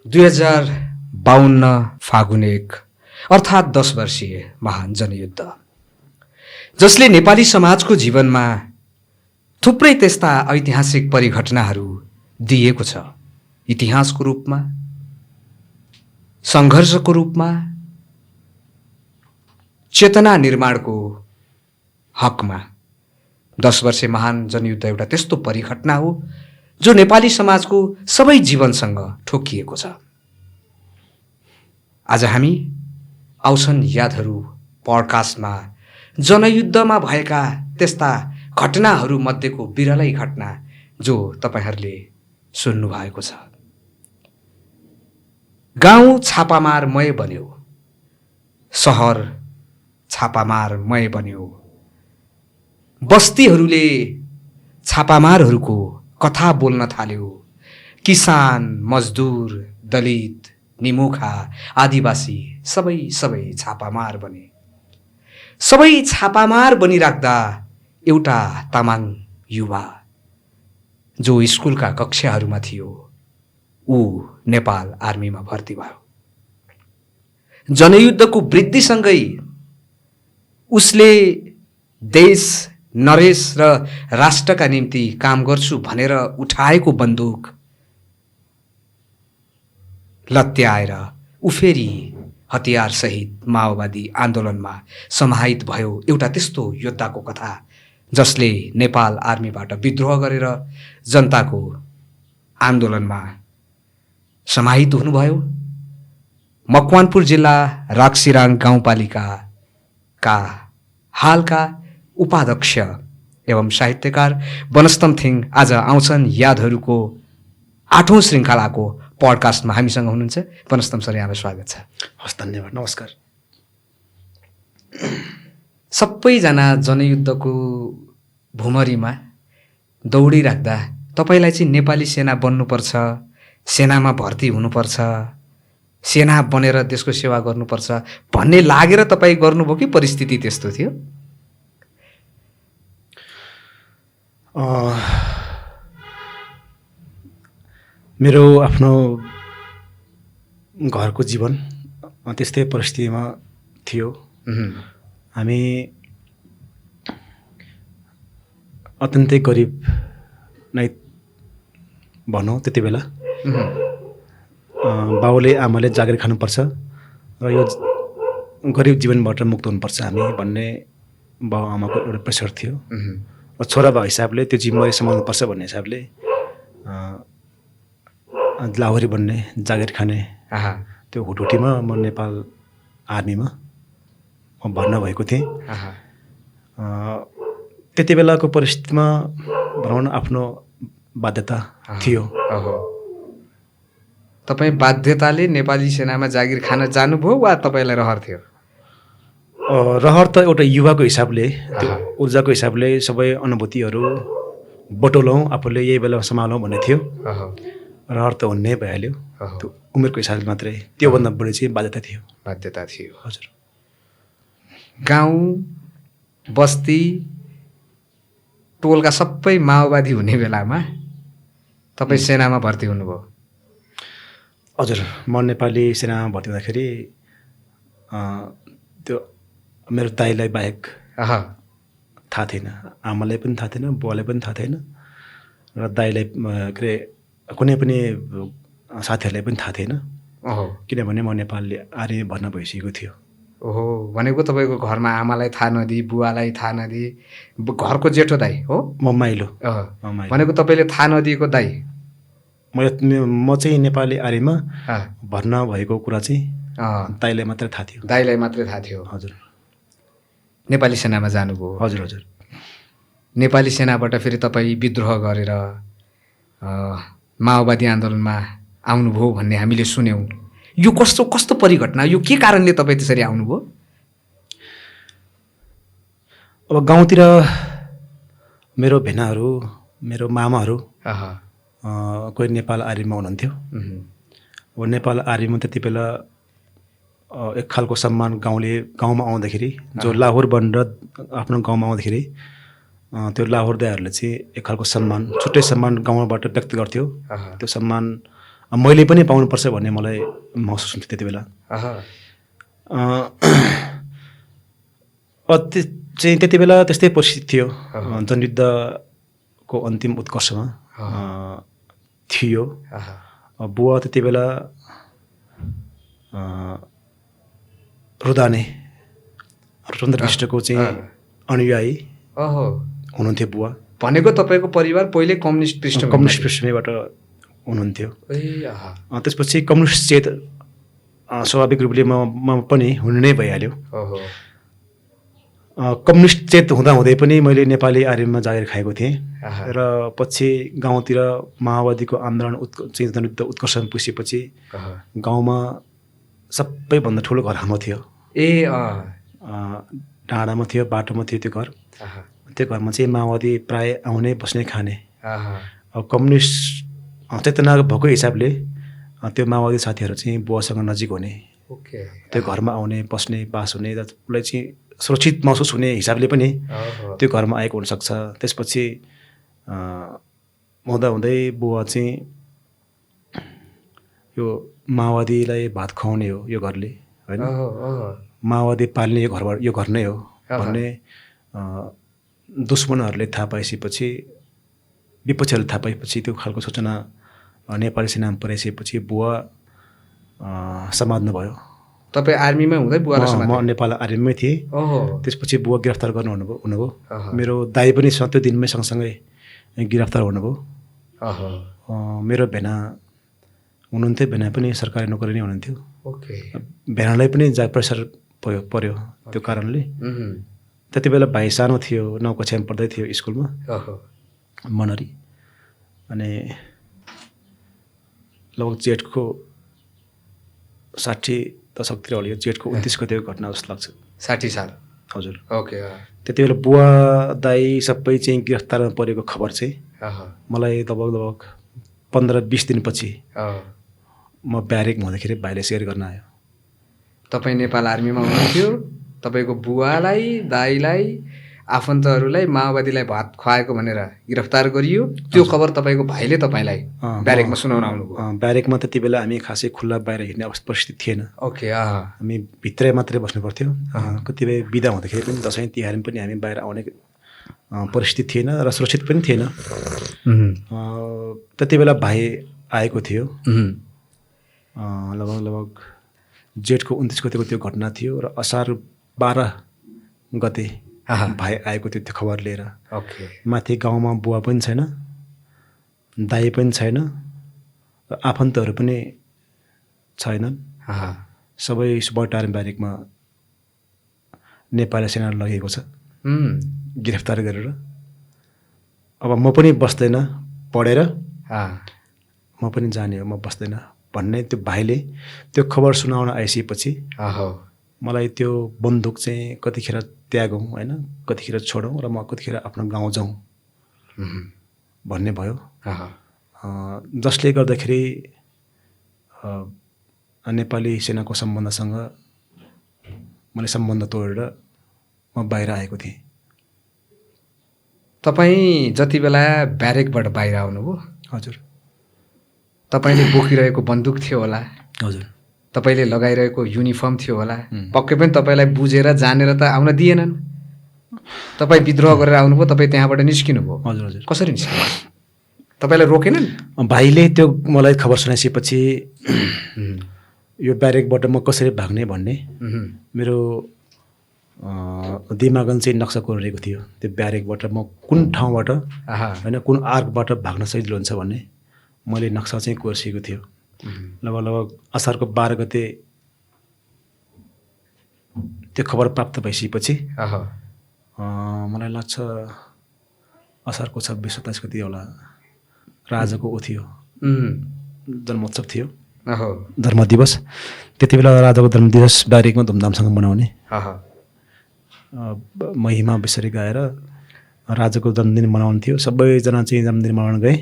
2052 फागुन 1 अर्थात् 10 वर्षीय महान जनयुद्ध जसले नेपाली समाजको जीवनमा थुप्रै त्यस्ता ऐतिहासिक परिघटनाहरू दिएको छ। इतिहासको रूपमा, सङ्घर्षको रूपमा, चेतना निर्माणको हकमा 10 वर्षे महान जनयुद्ध एउटा त्यस्तो परिघटना हो जो नेपाली समाजको सबै जीवनसँग ठोकिएको छ। आज हामी आउँछन् यादहरू पडकास्टमा जनयुद्धमा भएका त्यस्ता घटनाहरू मध्येको बिरलै घटना जो तपाईहरूले सुन्नुभएको छ। गाउँ छापामारमय बन्यो, सहर छापामारमय बन्यो, बस्तीहरूले छापामारहरूको कथा बोल्न थाल्यो। किसान, मजदुर, दलित, निमुखा, आदिवासी सबै छापामार बने। सबै छापामार बनिराख्दा एउटा तामाङ युवा जो स्कुलका कक्षाहरूमा थियो ऊ नेपाल आर्मीमा भर्ती भयो। जनयुद्धको वृद्धिसँगै उसले देश, नरेश र राष्ट्रका निम्ति काम गर्छु भनेर उठाएको बन्दुक लत्याएर ऊ फेरि हतियार सहित माओवादी आन्दोलनमा समाहित भयो। एउटा त्यस्तो योद्धाको कथा जसले नेपाल आर्मीबाट विद्रोह गरेर जनताको आन्दोलनमा समाहित हुनुभयो। मकवानपुर जिल्ला राक्सिराङ गाउँपालिकाका हालका उपाध्यक्ष एवं साहित्यकार वनस्तम थिङ आज आउँछन् यादहरूको 8औं श्रृङ्खलाको पडकास्टमा हामीसँग हुनुहुन्छ। वनस्तम सर, यहाँलाई स्वागत छ। हस्, धन्यवाद, नमस्कार। सबैजना जनयुद्धको भुमरीमा दौडिराख्दा तपाईँलाई चाहिँ नेपाली सेना बन्नुपर्छ, सेनामा भर्ती हुनुपर्छ, सेना बनेर देशको सेवा गर्नुपर्छ भन्ने लागेर तपाईँ गर्नुभयो कि परिस्थिति त्यस्तो थियो? मेरो आफ्नो घरको जीवन त्यस्तै परिस्थितिमा थियो। हामी अत्यन्तै गरिब नै भनौँ त्यति बेला। बाउले आमाले जागिर खानुपर्छ र यो गरिब जीवनबाट मुक्त हुनुपर्छ हामी भन्ने बाउ आमाको एउटा प्रेसर थियो। र छोरा भएको हिसाबले त्यो जिम्मेवारी सम्हाल्नुपर्छ भन्ने हिसाबले लाहोरी बन्ने, जागिर खाने त्यो हुटहुटीमा म नेपाल आर्मीमा म भर्ना भएको थिएँ। त्यति बेलाको परिस्थितिमा भनौँ न आफ्नो बाध्यता थियो। तपाईँ बाध्यताले नेपाली सेनामा जागिर खान जानुभयो वा तपाईँलाई रहर थियो? रहर त एउटा युवाको हिसाबले, त्यो ऊर्जाको हिसाबले सबै अनुभूतिहरू बटोलौँ, आफूले यही बेला सम्हालौँ भन्ने थियो। रहर त हुनै भइहाल्यो, त्यो उमेरको हिसाबले मात्रै। त्योभन्दा बढी चाहिँ बाध्यता थियो। बाध्यता थियो, हजुर। गाउँ बस्ती टोलका सबै माओवादी हुने बेलामा तपाईँ सेनामा भर्ती हुनुभयो? हजुर, म नेपाली सेनामा भर्ती हुँदाखेरि त्यो मेरो दाइलाई बाहेक थाहा थिएन, आमालाई पनि थाहा थिएन, बुवालाई पनि थाहा थिएन र दाइलाई के अरे कुनै पनि साथीहरूलाई पनि थाहा थिएन। किनभने म नेपालले आर्मी भर्ना भइसकेको थियो। ओहो, भनेको तपाईँको घरमा आमालाई थाहा नदिई, बुवालाई थाहा नदिई, घरको जेठो दाइ हो? म माइलो। भनेको तपाईँले थाहा नदिएको दाइ? म चाहिँ नेपाली आर्मीमा भर्ना भएको कुरा चाहिँ दाइलाई मात्रै थाहा थियो। दाइलाई मात्रै थाहा थियो? हजुर। नेपाली सेनामा जानुभयो? हजुर हजुर। नेपाली सेनाबाट फेरि तपाईँ विद्रोह गरेर माओवादी आन्दोलनमा आउनुभयो भन्ने हामीले सुन्यौँ। यो कस्तो कस्तो परिघटना, यो के कारणले तपाईँ त्यसरी आउनुभयो? अब गाउँतिर मेरो भेनाहरू, मेरो मामाहरू कोही नेपाल आर्मीमा हुनुहुन्थ्यो। अब नेपाल आर्मीमा त्यति बेला एक खालको सम्मान गाउँमा आउँदाखेरि, जो लाहोर बनेर आफ्नो गाउँमा आउँदाखेरि त्यो लाहोर दाइहरूले चाहिँ एक खालको सम्मान, छुट्टै सम्मान गाउँबाट व्यक्त गर्थ्यो। त्यो सम्मान मैले पनि पाउनुपर्छ भन्ने मलाई महसुस हुन्थ्यो त्यति बेला। चाहिँ त्यति बेला त्यस्तै परिस्थिति थियो। जनयुद्धको अन्तिम उत्कर्षमा थियो। बुवा त्यति बेला रुदाने रुद्र विष्टको चाहिँ अनुयायी हुनुहुन्थ्यो बुवा। भनेको तपाईँको परिवार पहिले कम्युनिस्ट पृष्ठभूमिबाट हुनुहुन्थ्यो। त्यसपछि कम्युनिस्ट चेत स्वाभाविक रूपले म पनि हुनु नै भइहाल्यो। कम्युनिस्ट चेत हुँदाहुँदै पनि मैले नेपाली आर्मीमा जागिर खाएको थिएँ र पछि गाउँतिर माओवादीको आन्दोलन जनयुद्ध उत्कर्षमा पुगेपछि गाउँमा सबैभन्दा ठुलो घर हाम्रो थियो। डाँडामा थियो, बाटोमा थियो त्यो घर। त्यो घरमा चाहिँ माओवादी प्राय आउने बस्ने खाने। अब कम्युनिस्ट चेतना भएको हिसाबले त्यो माओवादी साथीहरू चाहिँ बुवासँग नजिक हुने, त्यो घरमा आउने बस्ने बास हुने, उसलाई चाहिँ सुरक्षित महसुस हुने हिसाबले पनि त्यो घरमा आएको हुनसक्छ। त्यसपछि हुँदाहुँदै बुवा चाहिँ यो माओवादीलाई भात खुवाउने हो यो घरले होइन, माओवादी पाल्ने यो घर नै हो भन्ने दुश्मनहरूले थाहा पाएपछि, विपक्षीहरूले थाहा पाएपछि त्यो खालको सूचना नेपाली सेनामा पुर्याएपछि बुवा समात्नु भयो। तपाईँ आर्मीमा हुँदै बुवालाई समात्नु? म नेपाल आर्मीमै थिएँ। त्यसपछि बुवा गिरफ्तार गर्नु हुनुभयो। मेरो दाइ पनि त्यो दिनमै सँगसँगै गिरफ्तार हुनुभयो। मेरो भेना हुनुहुन्थ्यो, भेना पनि सरकारी नोकरी नै हुनुहुन्थ्यो। भेनालाई पनि प्रेसर पर्यो त्यो कारणले। त्यति बेला भाइ सानो थियो, 9 कक्षामा पढ्दै थियो स्कुलमा मनरी। अनि लगभग जेठको 60 दशकतिर होला, जेठको 29 गतेको घटना जस्तो लाग्छ। 60 साल? हजुर। त्यति बेला बुवा दाइ सबै चाहिँ गिरफ्तारमा परेको खबर चाहिँ मलाई लगभग 15-20 दिनपछि म ब्यारेकमा हुँदाखेरि भाइले सेयर गर्न आयो। तपाईँ नेपाल आर्मीमा हुनुहुन्थ्यो, तपाईँको बुवालाई दाइलाई आफन्तहरूलाई माओवादीलाई भात खुवाएको भनेर गिरफ्तार गरियो। त्यो खबर तपाईँको भाइले तपाईँलाई ब्यारेकमा सुनाउन आउनुभयो? ब्यारेकमा त्यति बेला हामी खासै खुल्ला बाहिर हिँड्ने परिस्थिति थिएन। हामी भित्रै मात्रै बस्नु पर्थ्यो। कतिपय बिदा हुँदाखेरि पनि दसैँ तिहारमा पनि हामी बाहिर आउने परिस्थिति थिएन र सुरक्षित पनि थिएन। त्यति बेला भाइ आएको थियो। लगभग जेठको 29 गतेको त्यो घटना थियो र असार 12 गते भाइ आएको थियो त्यो खबर लिएर। माथि गाउँमा बुवा पनि छैन, दाइ पनि छैन, र आफन्तहरू पनि छैनन्। सबै सुबटार ब्यारेकमा नेपाली सेना लगेको छ गिरफ्तार गरेर। अब म पनि बस्दैन पढेर, म पनि जाने हो, म बस्दैन भन्ने त्यो भाइले त्यो खबर सुनाउन आइसकेपछि मलाई त्यो बन्दुक चाहिँ कतिखेर त्यागौँ होइन, कतिखेर छोडौँ र म कतिखेर आफ्नो गाउँ जाउँ भन्ने भयो। जसले गर्दाखेरि नेपाली सेनाको सम्बन्धसँग मैले सम्बन्ध तोडेर म बाहिर आएको थिएँ। तपाईँ जति बेला ब्यारेकबाट बाहिर आउनुभयो? हजुर। तपाईँले बोकिरहेको बन्दुक थियो होला? हजुर। तपाईँले लगाइरहेको युनिफर्म थियो होला? पक्कै पनि तपाईँलाई बुझेर जानेर त आउन दिएनन्। तपाईँ विद्रोह गरेर आउनुभयो, तपाईँ त्यहाँबाट निस्किनु भयो। हजुर हजुर। कसरी निस्किनु? तपाईँलाई रोकेनन्? भाइले त्यो मलाई खबर सुनाएपछि यो ब्यारेकबाट म कसरी भाग्ने भन्ने मेरो दिमागमा चाहिँ नक्सा कोरिएको थियो। त्यो ब्यारेकबाट म कुन ठाउँबाट होइन कुन आर्कबाट भाग्न सजिलो हुन्छ भन्ने मैले नक्सा चाहिँ कोर्सिएको थियो। लगभग असारको 12 गते त्यो खबर प्राप्त भइसकेपछि मलाई लाग्छ असारको 26-27 गते होला राजाको ऊ थियो, जन्मोत्सव थियो, धर्म दिवस। त्यति बेला राजाको धर्म दिवस ब्यारेकमा धुमधामसँग मनाउने, महिमा बिसरी गाएर राजाको जन्मदिन मनाउनु थियो। सबैजना चाहिँ जन्मदिन मनाउन गए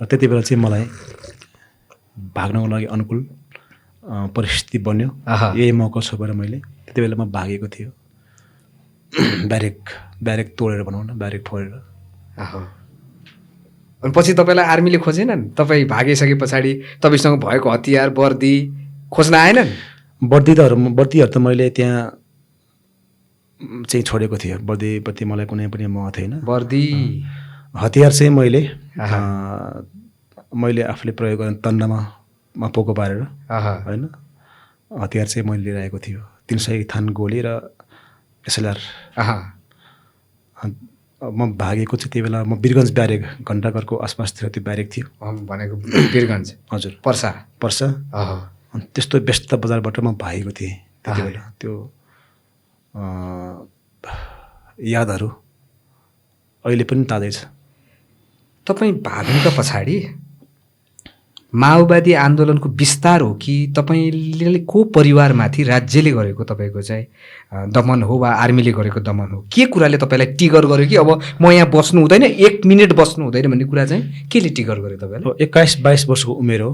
र त्यति बेला चाहिँ मलाई भाग्नको लागि अनुकूल परिस्थिति बन्यो। यही मौका छोपेर मैले त्यति बेला म भागेको थियो, ब्यारेक तोडेर भनौँ न, ब्यारेक फोडेर। अनि पछि तपाईँलाई आर्मीले खोजेनन्? तपाईँ भागिसके पछाडि तपाईँसँग भएको हतियार वर्दी खोज्न आएनन्? वर्दीहरू त मैले त्यहाँ चाहिँ छोडेको थियो। वर्दीप्रति मलाई कुनै पनि मोह थिएन। वर्दी हतियार चाहिँ मैले आफूले प्रयोग गर्ने तन्नमा पोको पारेर होइन, हतियार चाहिँ मैले लिएर आएको थियो। 300 थान गोली र SLR। म भागेको चाहिँ त्यही बेला म वीरगन्ज ब्यारेक घण्टाघरको आसपासतिर त्यो ब्यारेक थियो भनेको। वीरगन्ज हजुर पर्सा। अनि त्यस्तो व्यस्त बजारबाट म भागेको थिएँ त्यति बेला। त्यो यादहरू अहिले पनि ताजै छ। तपाईँ भाग्नुका पछाडि माओवादी आन्दोलनको विस्तार हो कि तपाईँले को परिवारमाथि राज्यले गरेको तपाईँको चाहिँ दमन हो वा आर्मीले गरेको दमन हो? के कुराले तपाईँलाई टिगर गर्यो कि अब म यहाँ बस्नु हुँदैन, 1 मिनट बस्नु हुँदैन भन्ने कुरा चाहिँ केले टिगर गर्यो तपाईँलाई? 21-22 वर्षको उमेर हो।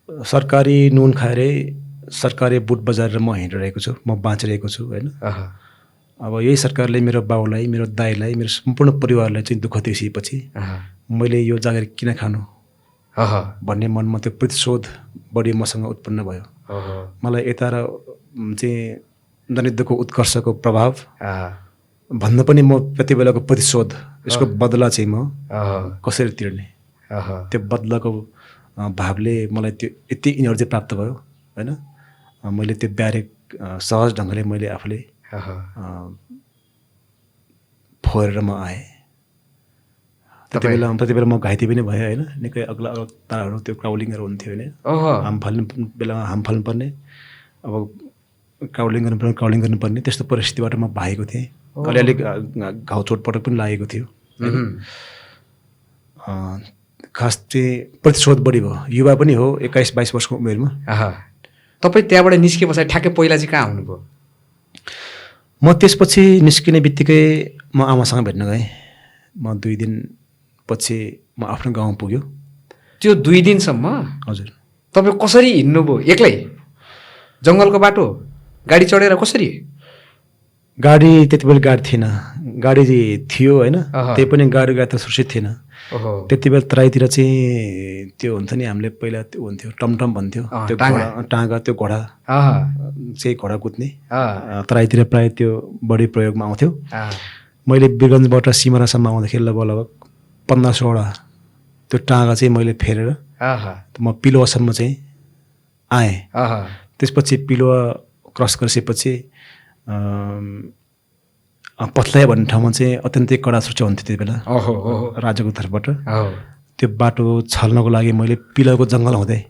सरकारी नुन खाएरै सरकारी बुट बजारेर म हिँडिरहेको छु, म बाँचिरहेको छु होइन। अब यही सरकारले मेरो बाउलाई, मेरो दाइलाई, मेरो सम्पूर्ण परिवारलाई चाहिँ दुःख दिएपछि मैले यो जागिर किन खानु भन्ने मनमा त्यो प्रतिशोध बढी मसँग उत्पन्न भयो। मलाई यता र चाहिँ जनयुद्धको उत्कर्षको प्रभाव भन्दा पनि म त्यति बेलाको प्रतिशोध, यसको बदला चाहिँ म कसरी तिर्ने, त्यो बदलाको भावले मलाई त्यो यति इनर्जी प्राप्त भयो होइन। मैले त्यो ब्यारेक सहज ढङ्गले मैले आफूले फोरेर म आएँ। त्यति बेला म घाइते पनि भएँ होइन। निकै अग्ला ताराहरू त्यो क्राउलिङहरू हुन्थ्यो होइन, हाम फाल्ने बेलामा हाम फाल्नुपर्ने, अब क्राउलिङ गर्नुपर्ने त्यस्तो परिस्थितिबाट म भागेको थिएँ। अलिअलि घाउ चोटपटक पनि लागेको थियो। खास चाहिँ प्रतिशोध बढी भयो। युवा पनि हो, 21-22 वर्षको उमेरमा। तपाईँ त्यहाँबाट निस्के पछाडि ठ्याक्कै पहिला चाहिँ कहाँ हुनुभयो? म त्यसपछि निस्किने बित्तिकै म आमासँग भेट्न गएँ। म 2 दिन पछि म आफ्नो गाउँ पुग्यो। त्यो 2 दिनसम्म? हजुर। तपाईँ कसरी हिँड्नुभयो? एक्लै जङ्गलको बाटो गाडी चढेर कसरी? गाडी त्यति बेला गाडी थिएन, गाडी थियो होइन, त्यही पनि गाडी त सुरक्षित थिएन। त्यति बेला तराईतिर चाहिँ त्यो हुन्छ नि, हामीले पहिला त्यो हुन्थ्यो टमटम भन्थ्यो, त्यो टाँगा, त्यो घोडा चाहिँ घोडा कुद्ने तराईतिर प्रायः त्यो बढी प्रयोगमा आउँथ्यो। मैले वीरगन्जबाट सिमरासम्म आउँदाखेरि लगभग 1500वटा त्यो टाँगा चाहिँ मैले फेरेर म पिलुवासम्म चाहिँ आएँ। त्यसपछि पिलुवा क्रस गरिसकेपछि पत्लाया भन्ने ठाउँमा चाहिँ अत्यन्तै कडा सुरक्षा हुन्थ्यो त्यति बेला राज्यको तर्फबाट। त्यो बाटो छल्नको लागि मैले पिलुवाको जङ्गल हुँदै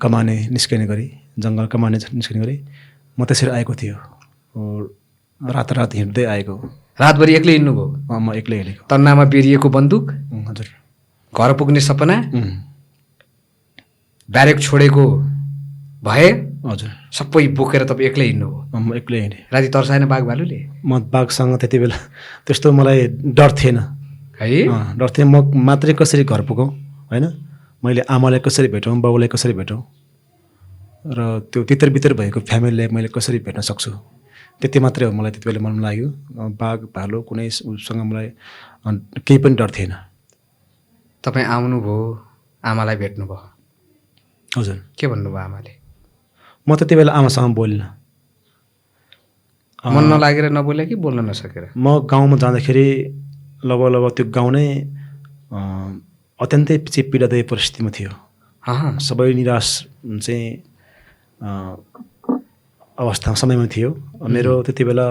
कमाने निस्किने गरी, जङ्गल कमाने निस्किने गरी म त्यसरी आएको थियो। रात हिँड्दै आएको। रातभरि एक्लै हिँड्नुभयो? म एक्लै हिँडेको। तन्नामा बेरिएको बन्दुक, हजुर, घर पुग्ने सपना, ब्यारेक छोडेको भए, हजुर, सबै बोकेर तपाईँ एक्लै हिँड्नुभयो? म एक्लै हिँडेँ। राति तर्साएन बाघ भालुले? म बाघसँग त्यति बेला त्यस्तो मलाई डर थिएन है। डर थिएन। म मात्रै कसरी घर पुगौँ होइन, मैले आमालाई कसरी भेटौँ, बाउलाई कसरी भेटौँ र त्यो भित्र भएको फ्यामिलीलाई मैले कसरी भेट्न सक्छु, त्यति मात्रै हो मलाई त्यति बेला मनमा लाग्यो। बाघ भालु कुनै उसँग मलाई केही पनि डर थिएन। तपाईँ आउनुभयो, आमालाई भेट्नुभयो? हजुर। के भन्नुभयो आमाले? म त्यति बेला आमासँग बोलिनँ। मन नलागेर नबोले कि बोल्न नसकेर? म गाउँमा जाँदाखेरि लगभग त्यो गाउँ नै अत्यन्तै पीडादायी परिस्थितिमा थियो। सबै निराश चाहिँ अवस्थामा समयमा थियो। मेरो त्यति बेला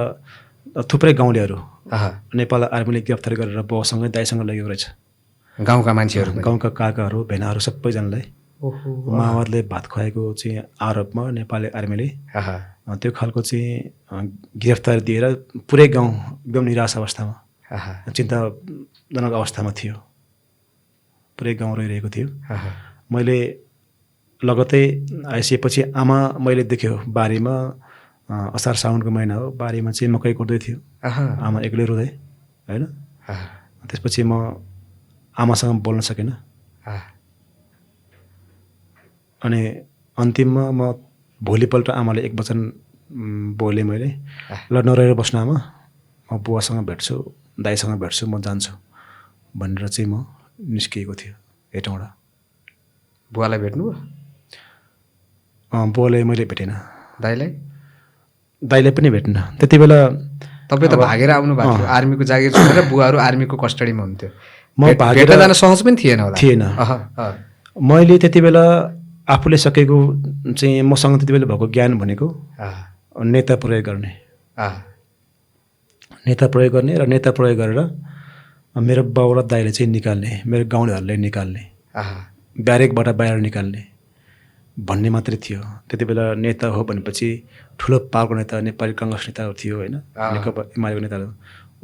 थुप्रै गाउँलेहरू नेपाल आर्मीले गिरफ्तार गरेर बाउसँगै दाइसँग लगेको रहेछ। गाउँका मान्छेहरू, गाउँका काकाहरू भेनाहरू सबैजनालाई माओवादीले भात खुवाएको चाहिँ आरोपमा नेपाली आर्मीले त्यो खालको चाहिँ गिरफ्तार दिएर पुरै गाउँ एकदम निराश अवस्थामा, चिन्ताजनक अवस्थामा थियो। पुरै गाउँ रहिरहेको थियो। मैले लगतै आइसकेपछि आमा मैले देख्यो बारीमा, असार साउनको महिना हो, बारीमा चाहिँ मकै कुट्दै थियो। आमा एक्लै रुँदै होइन। त्यसपछि म आमासँग बोल्न सकिनँ। अनि अन्तिममा म भोलिपल्ट आमाले एक वचन बोलेँ मैले, ल नरहेर बस्नु आमा, म बुवासँग भेट्छु, दाइसँग भेट्छु, म जान्छु भनेर चाहिँ म निस्किएको थियो हेटौँडा। बुवालाई भेट्नुभयो? बुवालाई मैले भेटेन। दाइलाई? दाइलाई पनि भेट्न। त्यति बेला तपाईँ त भागेर आउनु भएको थियो, आर्मीको जागिर छोडेर बुवाहरू आर्मीको कस्टडीमा हुन्थ्यो। म भागेर भेट्न जान सहज पनि थिएन होला? थिएन। मैले त्यति बेला आफूले सकेको चाहिँ मसँग त्यति बेला भएको ज्ञान भनेको नेता प्रयोग गर्ने, नेता प्रयोग गर्ने र नेता प्रयोग गरेर मेरो बाउ र दाइले चाहिँ निकाल्ने, मेरो गाउँलेहरूलाई निकाल्ने, ब्यारेकबाट बाहिर निकाल्ने भन्ने मात्रै थियो। त्यति बेला नेता हो भनेपछि ठुलो पावरको नेता नेपाली काङ्ग्रेस नेताहरू थियो होइन, नेकपा एमालेको नेताहरू,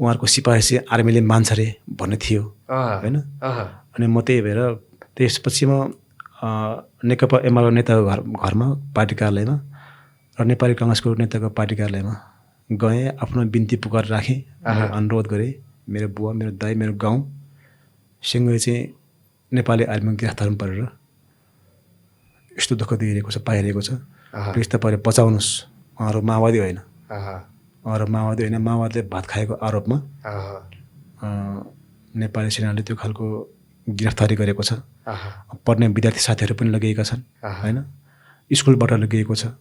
उहाँहरूको सिपाही चाहिँ आर्मीले मान्छ अरे भन्ने थियो होइन। अनि म त्यही भएर त्यसपछि म नेकपा एमालेको नेताको घरमा पार्टी कार्यालयमा र नेपाली काङ्ग्रेसको नेताको पार्टी कार्यालयमा गएँ, आफ्नो बिन्ती पुकार राखेँ, अनुरोध गरेँ। मेरो बुवा, मेरो दाइ, मेरो गाउँसँगै चाहिँ नेपाली आर्मीमा गिरफ्तार परेर यस्तो दुःख दिइरहेको छ, पाइरहेको छ, प्लिज तपाईँले बचाउनुहोस्। उहाँहरू माओवादी होइन, उहाँहरू माओवादी होइन, माओवादीले भात खाएको आरोपमा नेपाली सेनाले त्यो खालको गिरफ्तारी गरेको छ। पढ्ने विद्यार्थी साथीहरू पनि लगेका छन् होइन, स्कुलबाट लगेको छ।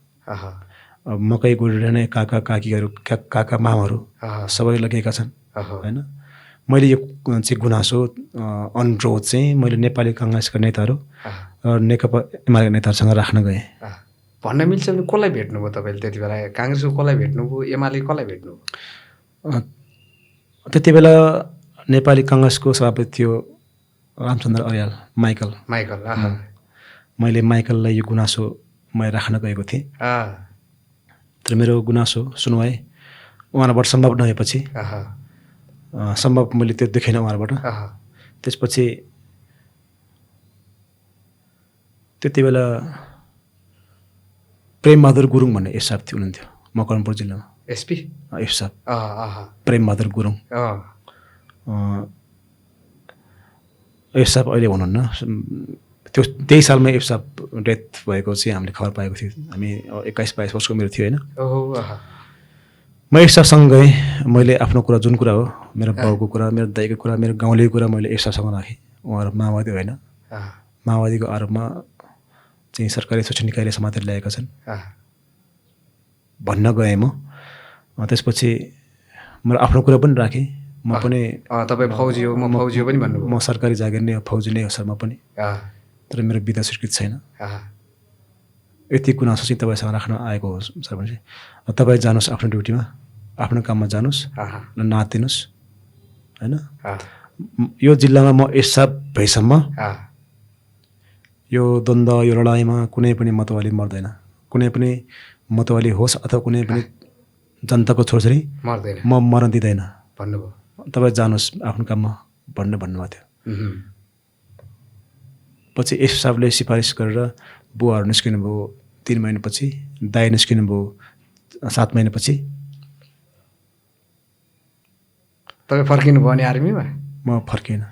मकै गुडिरहने काका काकीहरू, काका मामाहरू सबै लगेका छन् होइन। मैले यो चाहिँ गुनासो अनुरोध चाहिँ मैले नेपाली काङ्ग्रेसका नेताहरू र नेकपा एमालेका नेताहरूसँग राख्न गएँ। भन्न मिल्छ भने कसलाई भेट्नुभयो तपाईँले त्यति बेला? काङ्ग्रेसको कसलाई भेट्नुभयो, एमाले कसलाई भेट्नुभयो? त्यति बेला नेपाली काङ्ग्रेसको सभापति थियो रामचन्द्र अर्याल, माइकल। मैले माइकललाई यो गुनासो मैले राख्न गएको थिएँ। तर मेरो गुनासो सुनवाई उहाँबाट सम्भव नभएपछि, सम्भव मैले त्यो देखेन उहाँबाट। त्यसपछि त्यति बेला प्रेमबहादुर गुरुङ भन्ने एसआफ थियो, हुनुहुन्थ्यो मकवानपुर जिल्लामा। एसपी? एसआफ प्रेमबहादुर गुरुङ। एसआफ अहिले हुनुहुन्न। त्यो त्यही सालमा एसआफ डेथ भएको चाहिँ हामीले खबर पाएको थियो। हामी 21-22 वर्षको मेरो थियो होइन। म एसआफसँग गएँ। मैले आफ्नो कुरा, जुन कुरा हो, मेरो बाउको कुरा, मेरो दाइको कुरा, मेरो गाउँलेको कुरा मैले एसआफसँग राखेँ। उहाँहरू माओवादी होइन, माओवादीको आरोपमा चाहिँ सरकारी शोषण निकायले समातेर ल्याएका छन् भन्न गएँ म। त्यसपछि मेरो आफ्नो कुरा पनि राखेँ। म पनि तपाईँ फौजी हो, म फौजी हो पनि भन्नुभयो। म सरकारी जागिर नै हो, फौजी नै हो सर म पनि, तर मेरो विधा स्वीकृत छैन। यति गुनासो चाहिँ तपाईँसँग राख्न आएको हो सर भने। तपाईँ जानुहोस् आफ्नो ड्युटीमा, आफ्नो काममा जानुहोस्, नातिनुहोस् होइन। यो जिल्लामा म एसआफ भएसम्म यो द्वन्द्व, यो लडाइँमा कुनै पनि मतवाली मर्दैन। कुनै पनि मतवाली होस् अथवा कुनै पनि जनताको छोरछोरी मर्दैन, म मर्न दिँदैन भन्नुभयो। तपाईँ जानुहोस् आफ्नो काममा भन्नुभएको थियो। पछि एसआफले सिफारिस गरेर बुवाहरू निस्किनु भयो 3 महिनापछि, दाइ निस्किनु भयो 7 महिनापछि। तपाईँ फर्किनु भयो नि आर्मीमा? म फर्किएन।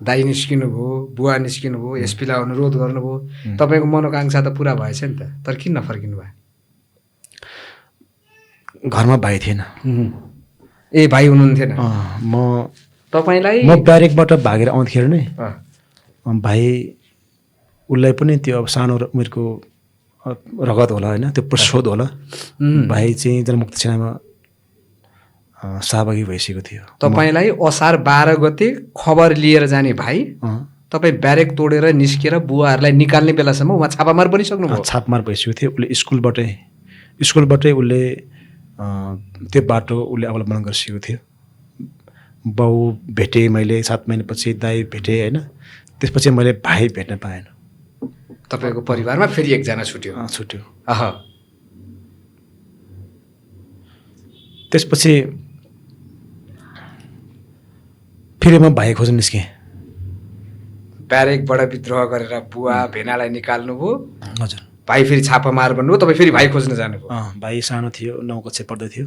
दाइ निस्किनु भयो, बुवा निस्किनु भयो, एसपीलाई अनुरोध गर्नुभयो, तपाईँको मनोकाङ्क्षा त पुरा भएछ नि त, तर किन नफर्किनु भयो? घरमा भाइ थिएन। ए भाइ हुनुहुन्थेन? म तपाईँलाई म ब्यारेकबाट भागेर आउँदाखेरि नै भाइ, उसलाई पनि त्यो अब सानो उमेरको रगत होला होइन, त्यो प्रशोध होला, भाइ चाहिँ जनमुक्ति सेनामा सहभागी भइसकेको थियो। तपाईँलाई असार 12 गते खबर लिएर जाने भाइ तपाईँ ब्यारेक तोडेर निस्केर बुवाहरूलाई निकाल्ने बेलासम्म उहाँ छापामार पनि सक्नुभयो? छापामार भइसकेको थियो। उसले स्कुलबाटै उसले त्यो बाटो उसले अवलम्बन गरिसकेको थियो। बाउ भेटेँ मैले 7 महिनापछि, दाइ भेटेँ होइन। त्यसपछि मैले भाइ भेट्न पाएन। तपाईँको परिवारमा फेरि एकजना छुट्यो? छुट्यो। त्यसपछि फेरि म भाइ खोज्न निस्केँ। ब्यारेकबाट विद्रोह गरेर बुवा भेनालाई निकाल्नुभयो। हजुर। भाइ फेरि छापामार भन्नुभयो, तपाईँ फेरि भाइ खोज्न जानुभयो? भाइ सानो थियो, 9 कक्षा पढ्दै थियो।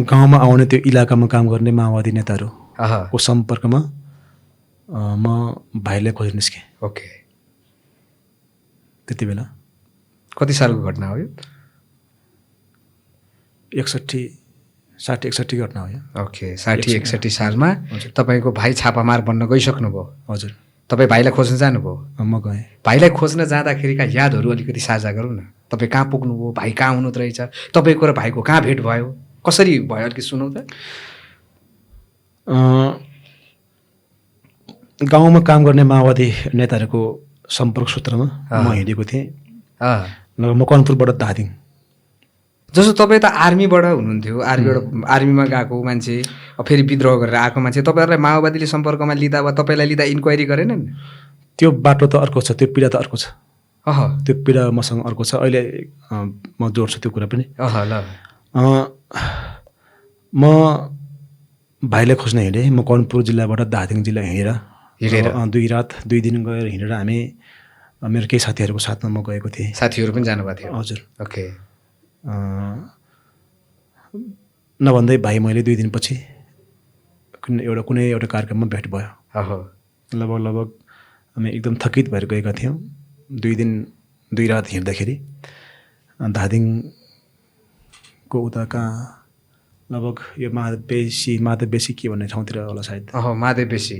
गाउँमा आउने त्यो इलाकामा काम गर्ने माओवादी नेताहरूको सम्पर्कमा म भाइलाई खोज्न निस्केँ। ओके। त्यति बेला कति सालको घटना हो यो? 60-61 घटना हो यो। ओके 60-61 सालमा तपाईँको भाइ छापामार बन्न गइसक्नुभयो। हजुर तपाईँ भाइलाई खोज्न जानुभयो। म गएँ। भाइलाई खोज्न जाँदाखेरिका यादहरू अलिकति साझा गरौँ न। तपाईँ कहाँ पुग्नुभयो, भाइ कहाँ हुनुहुँदो रहेछ, तपाईँको र भाइको कहाँ भेट भयो, कसरी भयो अलिकति सुनौ त। गाउँमा काम गर्ने माओवादी नेताहरूको सम्पर्क सूत्रमा म हिँडेको थिएँ। म कनपुरबाट धादिङ। जस्तो तपाईँ त आर्मीबाट हुनुहुन्थ्यो, आर्मीमा गएको मान्छे, फेरि विद्रोह गरेर आएको मान्छे, तपाईँहरूलाई माओवादीले सम्पर्कमा लिँदा वा तपाईँलाई लिँदा इन्क्वायरी गरेनन्? त्यो बाटो त अर्को छ, त्यो पीडा त अर्को छ। त्यो पीडा मसँग अर्को छ। अहिले म जोड्छु त्यो कुरा पनि। ल म भाइलाई खोज्न हिँडेँ। म कनपुर जिल्लाबाट धादिङ जिल्ला हिँडेर 2 दिन गएर हिँडेर हामी मेरो केही साथीहरूको साथमा म गएको थिएँ। साथीहरू पनि जानुभएको थियो? हजुर। ओके। नभन्दै भाइ मैले 2 दिनपछि कुनै एउटा कार्यक्रममा भेट भयो। लगभग हामी एकदम थकित भएर गएका थियौँ। 2 दिन 2 रात हिँड्दाखेरि धादिङको उता कहाँ लगभग यो माधवबेसी के भन्ने ठाउँतिर होला सायद। माधवबेसी।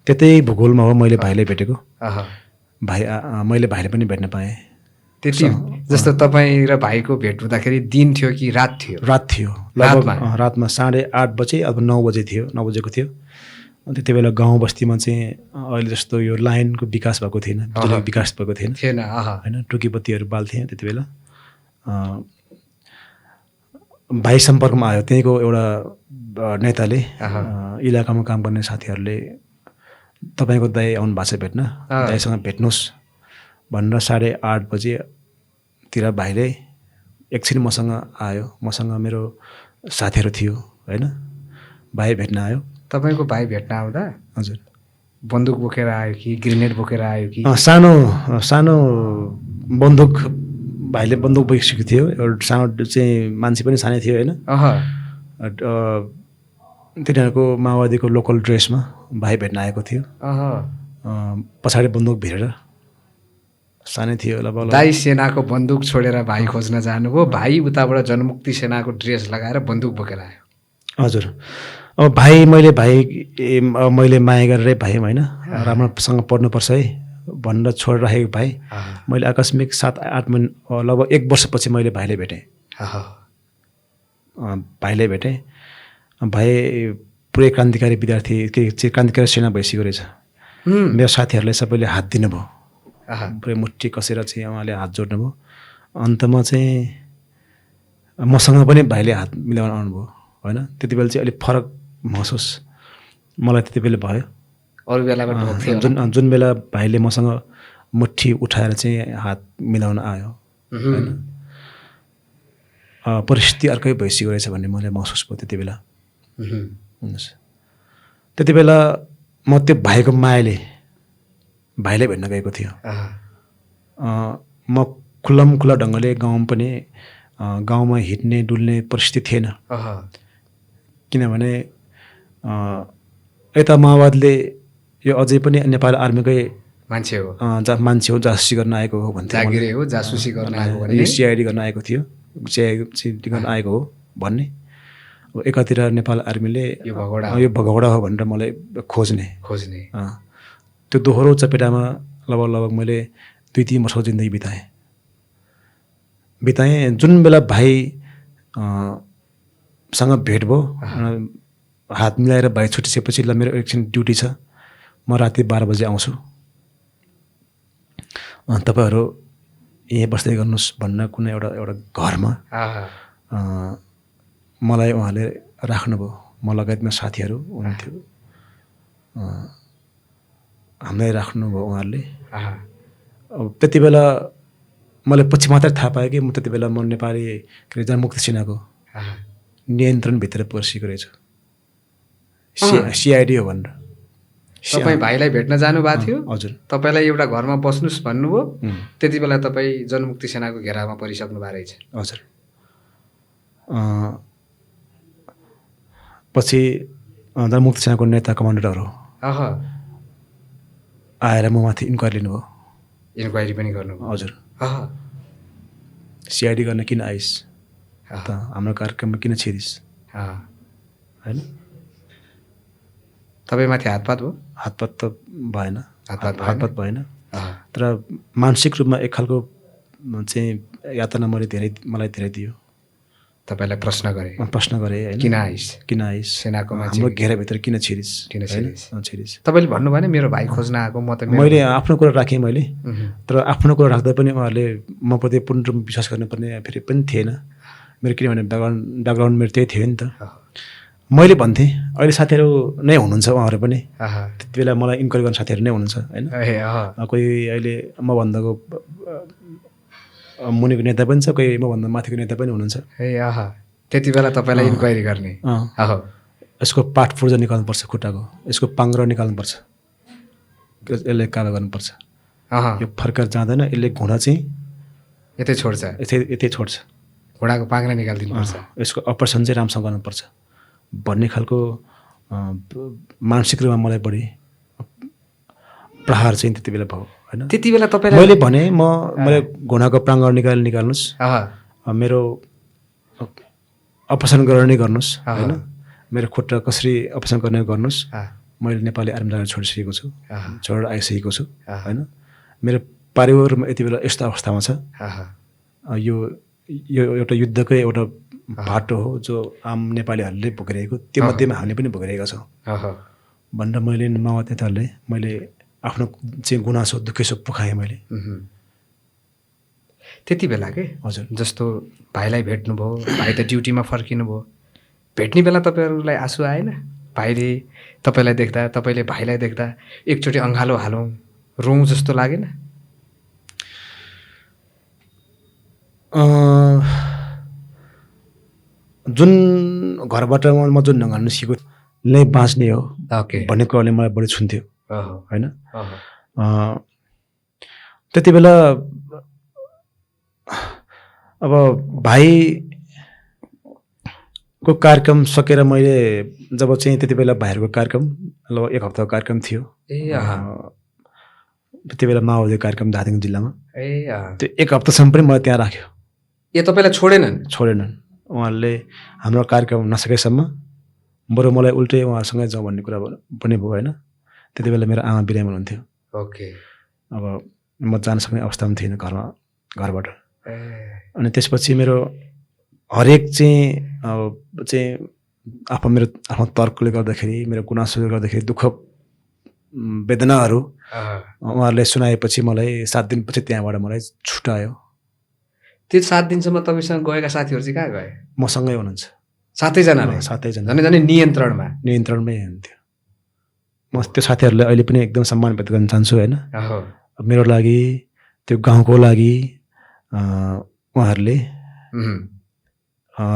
त्यतै भूगोलमा हो मैले भाइलाई भेटेको। मैले भाइले पनि भेट्न पाएँ। त्यति जस्तो तपाईँ र भाइको भेट हुँदाखेरि दिन थियो कि रात थियो? रात थियो। लगभग रातमा 8:30 बजे अब 9 बजे थियो, 9 बजेको थियो। त्यति बेला गाउँ बस्तीमा चाहिँ अहिले जस्तो यो लाइनको विकास भएको थिएन, बिजुलीको विकास भएको थिएन होइन। टुकीबत्तीहरू बाल्थेँ त्यति बेला। भाइ सम्पर्कमा आयो। त्यहीँको एउटा नेताले, इलाकामा काम गर्ने साथीहरूले तपाईँको दाइ आउनु भएको छ भेट्न, दाइसँग भेट्नुहोस् भनेर 8:30 बजेतिर भाइले एकछिन मसँग आयो। मसँग मेरो साथीहरू थियो होइन। भाइ भेट्न आयो। तपाईँको भाइ भेट्न आउँदा हजुर बन्दुक बोकेर आयो कि ग्रेनेड बोकेर आयो कि? सानो बन्दुक, भाइले बन्दुक बोकिसकेको थियो। एउटा सानो चाहिँ मान्छे पनि सानै थियो होइन। तिनीहरूको माओवादीको लोकल ड्रेसमा भाइ भेट्न आएको थियो। पछाडि बन्दुक भिरेर सानै थियो। दाइ सेनाको बन्दुक छोडेर भाइ खोज्न जानुभयो, भाइ उताबाट जनमुक्ति सेनाको ड्रेस लगाएर बन्दुक बोकेर आयो। हजुर। अब मैले माया गरेर भाइ होइन राम्रोसँग पढ्नुपर्छ है भनेर छोडेर राखेको भाइ मैले आकस्मिक 7-8 महिना लगभग 1 वर्षपछि मैले भाइले भेटेँ। भाइ पुरै क्रान्तिकारी विद्यार्थी क्रान्तिकारी सेना भइसकेको रहेछ। मेरो साथीहरूले सबैले हात दिनुभयो, पुरै मुट्ठी कसेर चाहिँ उहाँले हात जोड्नुभयो। अन्तमा चाहिँ मसँग पनि भाइले हात मिलाउन आउनुभयो होइन। त्यति बेला चाहिँ अलिक फरक महसुस मलाई त्यति बेला भयो। अरू बेलामा जुन बेला भाइले मसँग मुट्ठी उठाएर चाहिँ हात मिलाउन आयो होइन, परिस्थिति अर्कै भइसकेको रहेछ भन्ने मलाई महसुस भयो त्यति बेला। त्यति बेला म त्यो भाइको मायाले भाइले भेट्न गएको थियो। म खुल्ला ढङ्गले गाउँमा हिँड्ने डुल्ने परिस्थिति थिएन। किनभने यता माओवादीले यो अझै पनि नेपाल आर्मीकै मान्छे हो, जासुसी गर्न आएको हो भन्थ्यो। जासुसी गर्न आएको, सिआइडी गर्न आएको थियो, सिआइडी गर्न आएको हो भन्ने। अब एकातिर नेपाल आर्मीले यो भगौडा हो भनेर मलाई खोज्ने त्यो दोहोरो चपेटामा लगभग मैले 2-3 वर्ष जिन्दगी बिताएँ। जुन बेला भाइसँग भेट भयो, हात मिलाएर भाइ छुटिसकेपछि ल मेरो एकछिन ड्युटी छ, म राति 12 बजे आउँछु, तपाईँहरू यहीँ बस्दै गर्नुहोस् भनेर कुनै एउटा घरमा मलाई उहाँले राख्नुभयो। म लगायत मेरो साथीहरू हुनुहुन्थ्यो, हामीलाई राख्नुभयो उहाँहरूले। अब त्यति बेला मलाई पछि मात्रै थाहा पाएँ कि म त्यति बेला नेपाली जनमुक्ति सेनाको नियन्त्रणभित्र पसिएको रहेछु, सिआइडी हो भनेर। तपाईँ भाइलाई भेट्न जानुभएको थियो? हजुर। तपाईँलाई एउटा घरमा बस्नुहोस् भन्नुभयो, त्यति बेला तपाईँ जनमुक्ति सेनाको घेरामा परिसक्नु भएको रहेछ? हजुर। पछि जनमुक्ति सेनाको नेता कमान्डरहरू आएर म माथि इन्क्वायरी लिनुभयो। इन्क्वायरी पनि गर्नुभयो? हजुर। सिआइडी गर्न किन आइस त हाम्रो कार्यक्रममा किन छिरिस् होइन? तपाईँमाथि हातपात भयो? हातपात त भएन, हातपात भएन। तर मानसिक रूपमा एक खालको चाहिँ यातना मलाई धेरै दियो। तपाईँलाई प्रश्न गरे होइन? किन आइस सेनाको मान्छे हाम्रो घेराभित्र किन छिरिस्? तपाईँले भन्नु भएन मेरो भाइ खोज्न आएको म त मैले आफ्नो कुरा राखेँ मैले। तर आफ्नो कुरा राख्दा पनि उहाँहरूले म प्रति पूर्ण रूपमा विश्वास गर्नुपर्ने फेरि पनि थिएन मेरो, किनभने ब्याकग्राउन्ड मेरो त्यही थियो नि त। मैले भन्थेँ अहिले साथीहरू नै हुनुहुन्छ, उहाँहरू पनि त्यति बेला मलाई इन्क्वायरी गर्ने साथीहरू नै हुनुहुन्छ होइन। कोही अहिले मभन्दाको मुनिको नेता पनि छ, कोही मभन्दा माथिको नेता पनि हुनुहुन्छ। त्यति बेला तपाईँलाई इन्क्वायरी गर्ने? यसको पाठ पूर्जा निकाल्नुपर्छ, खुट्टाको यसको पाङ्ग्रो निकाल्नुपर्छ, यसले कालो गर्नुपर्छ, यो फर्केर जाँदैन, यसले घुँडा चाहिँ यतै छोड्छ, घुँडाको पाङ्ग्रा निकालिदिनुपर्छ, यसको अपरेसन चाहिँ राम्रोसँग गर्नुपर्छ भन्ने खालको मानसिक रूपमा मलाई बढी प्रहार चाहिँ त्यति बेला भयो होइन। त्यति बेला तपाईँलाई मैले भने मैले घुँडाको प्राङ्ग्र निकाल्नुहोस्, मेरो अपरेसन गरेर नै गर्नुहोस् होइन, मेरो खुट्टा कसरी अपरेसन गर्ने गर्नुहोस्। मैले नेपाली आर्मी जान छोडिसकेको छु, छोडेर आइसकेको छु होइन। मेरो परिवारमा यति बेला यस्तो अवस्थामा छ, यो एउटा युद्धकै एउटा बाटो हो जो आम नेपालीहरूले भोगिरहेको, त्यो मध्येमा हामीले पनि भोगिरहेका छौँ भनेर मैले मावत नेताहरूले मैले आफ्नो चाहिँ गुनासो दुखेसो पोखाएँ मैले। त्यति बेला के हजुर, जस्तो भाइलाई भेट्नुभयो, भाइ त ड्युटीमा फर्किनु भयो, भेट्ने बेला तपाईँहरूलाई आँसु आएन? भाइले तपाईँलाई देख्दा, तपाईँले भाइलाई देख्दा एकचोटि अँगालो हालौँ रौँ जस्तो लागेन? जुन घरबाट म जुन ढङ्गले सिकेको नै बाँच्ने हो भन्ने कुराले मलाई बढी छुन्थ्यो होइन। त्यति बेला अब भाइको कार्यक्रम सकेर मैले जब चाहिँ त्यति बेला भाइहरूको कार्यक्रम लगभग 1 हप्ताको कार्यक्रम थियो, त्यति बेला माओवादी कार्यक्रम धादिङ जिल्लामा, त्यो 1 हप्तासम्म पनि मलाई त्यहाँ राख्यो। तपाईँलाई छोडेनन्? उहाँहरूले हाम्रो कार्यक्रम नसकेसम्म बरु मलाई उल्टै उहाँहरूसँगै जाउँ भन्ने कुरा पनि भयो होइन। त्यति बेला मेरो आमा बिरामी हुनुहुन्थ्यो। अब म जान सक्ने अवस्थामा थिइनँ घरबाट। अनि त्यसपछि मेरो हरेक चाहिँ आफ्नो तर्कले गर्दाखेरि, मेरो गुनासोले गर्दाखेरि दुःख वेदनाहरू उहाँहरूले सुनाएपछि मलाई 7 दिनपछि त्यहाँबाट मलाई छुटायो। त्यो 7 दिनसम्म तपाईँसँग गएका साथीहरू चाहिँ कहाँ गए? मसँगै हुनुहुन्छ, 7जना झन् नियन्त्रणमै हुन्थ्यो। म त्यो साथीहरूलाई अहिले पनि एकदम सम्मान व्यक्त गर्न चाहन्छु होइन। मेरो लागि, त्यो गाउँको लागि उहाँहरूले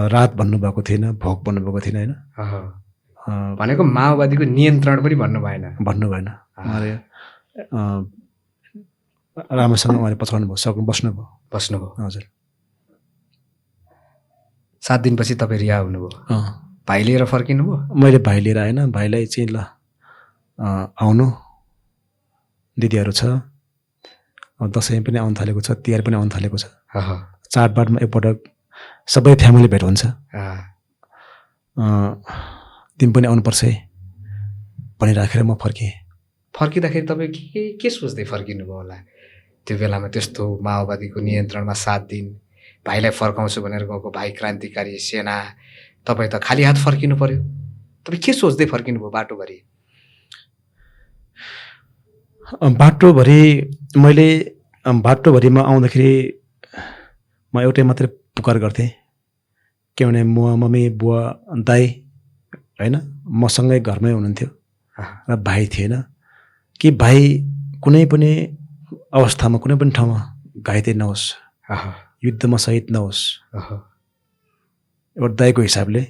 रात भन्नुभएको थिएन, भोक भन्नुभएको थिएन होइन। भनेको माओवादीको नियन्त्रण पनि भन्नु भएन। उहाँले राम्रोसँग उहाँले पछाउनु भयो, बस्नुभयो। हजुर। 7 दिनपछि तपाईँ रिहा हुनुभयो, भाइ लिएर फर्किनु भयो? मैले भाइ लिएर आएन, भाइलाई चाहिँ ल आउनु, दिदीहरू छ, दसैँ पनि आउनु थालेको छ, तिहार पनि आउनु थालेको छ, चाडबाडमा एकपटक सबै फ्यामिली भेट हुन्छ, तिमी पनि आउनुपर्छ है भनिराखेर म फर्केँ। फर्किँदाखेरि तपाईँ के सोच्दै फर्किनु भयो होला? त्यो बेलामा त्यस्तो माओवादीको नियन्त्रणमा 7 दिन, भाइलाई फर्काउँछु भनेर गएको भाइ क्रान्तिकारी सेना, तपाईँ त खाली हात फर्किनु पर्यो। तपाईँ के सोच्दै फर्किनु भयो बाटोभरि? बाटोभरिमा आउँदाखेरि म एउटै मात्रै पुकार गर्थेँ, किनभने मम्मी बुवा दाइ होइन मसँगै घरमै हुनुहुन्थ्यो र भाइ थिएन कि भाइ कुनै पनि अवस्थामा कुनै पनि ठाउँमा घाइते नहोस्, युद्धमा शहीद नहोस्, एउटा दाइको हिसाबले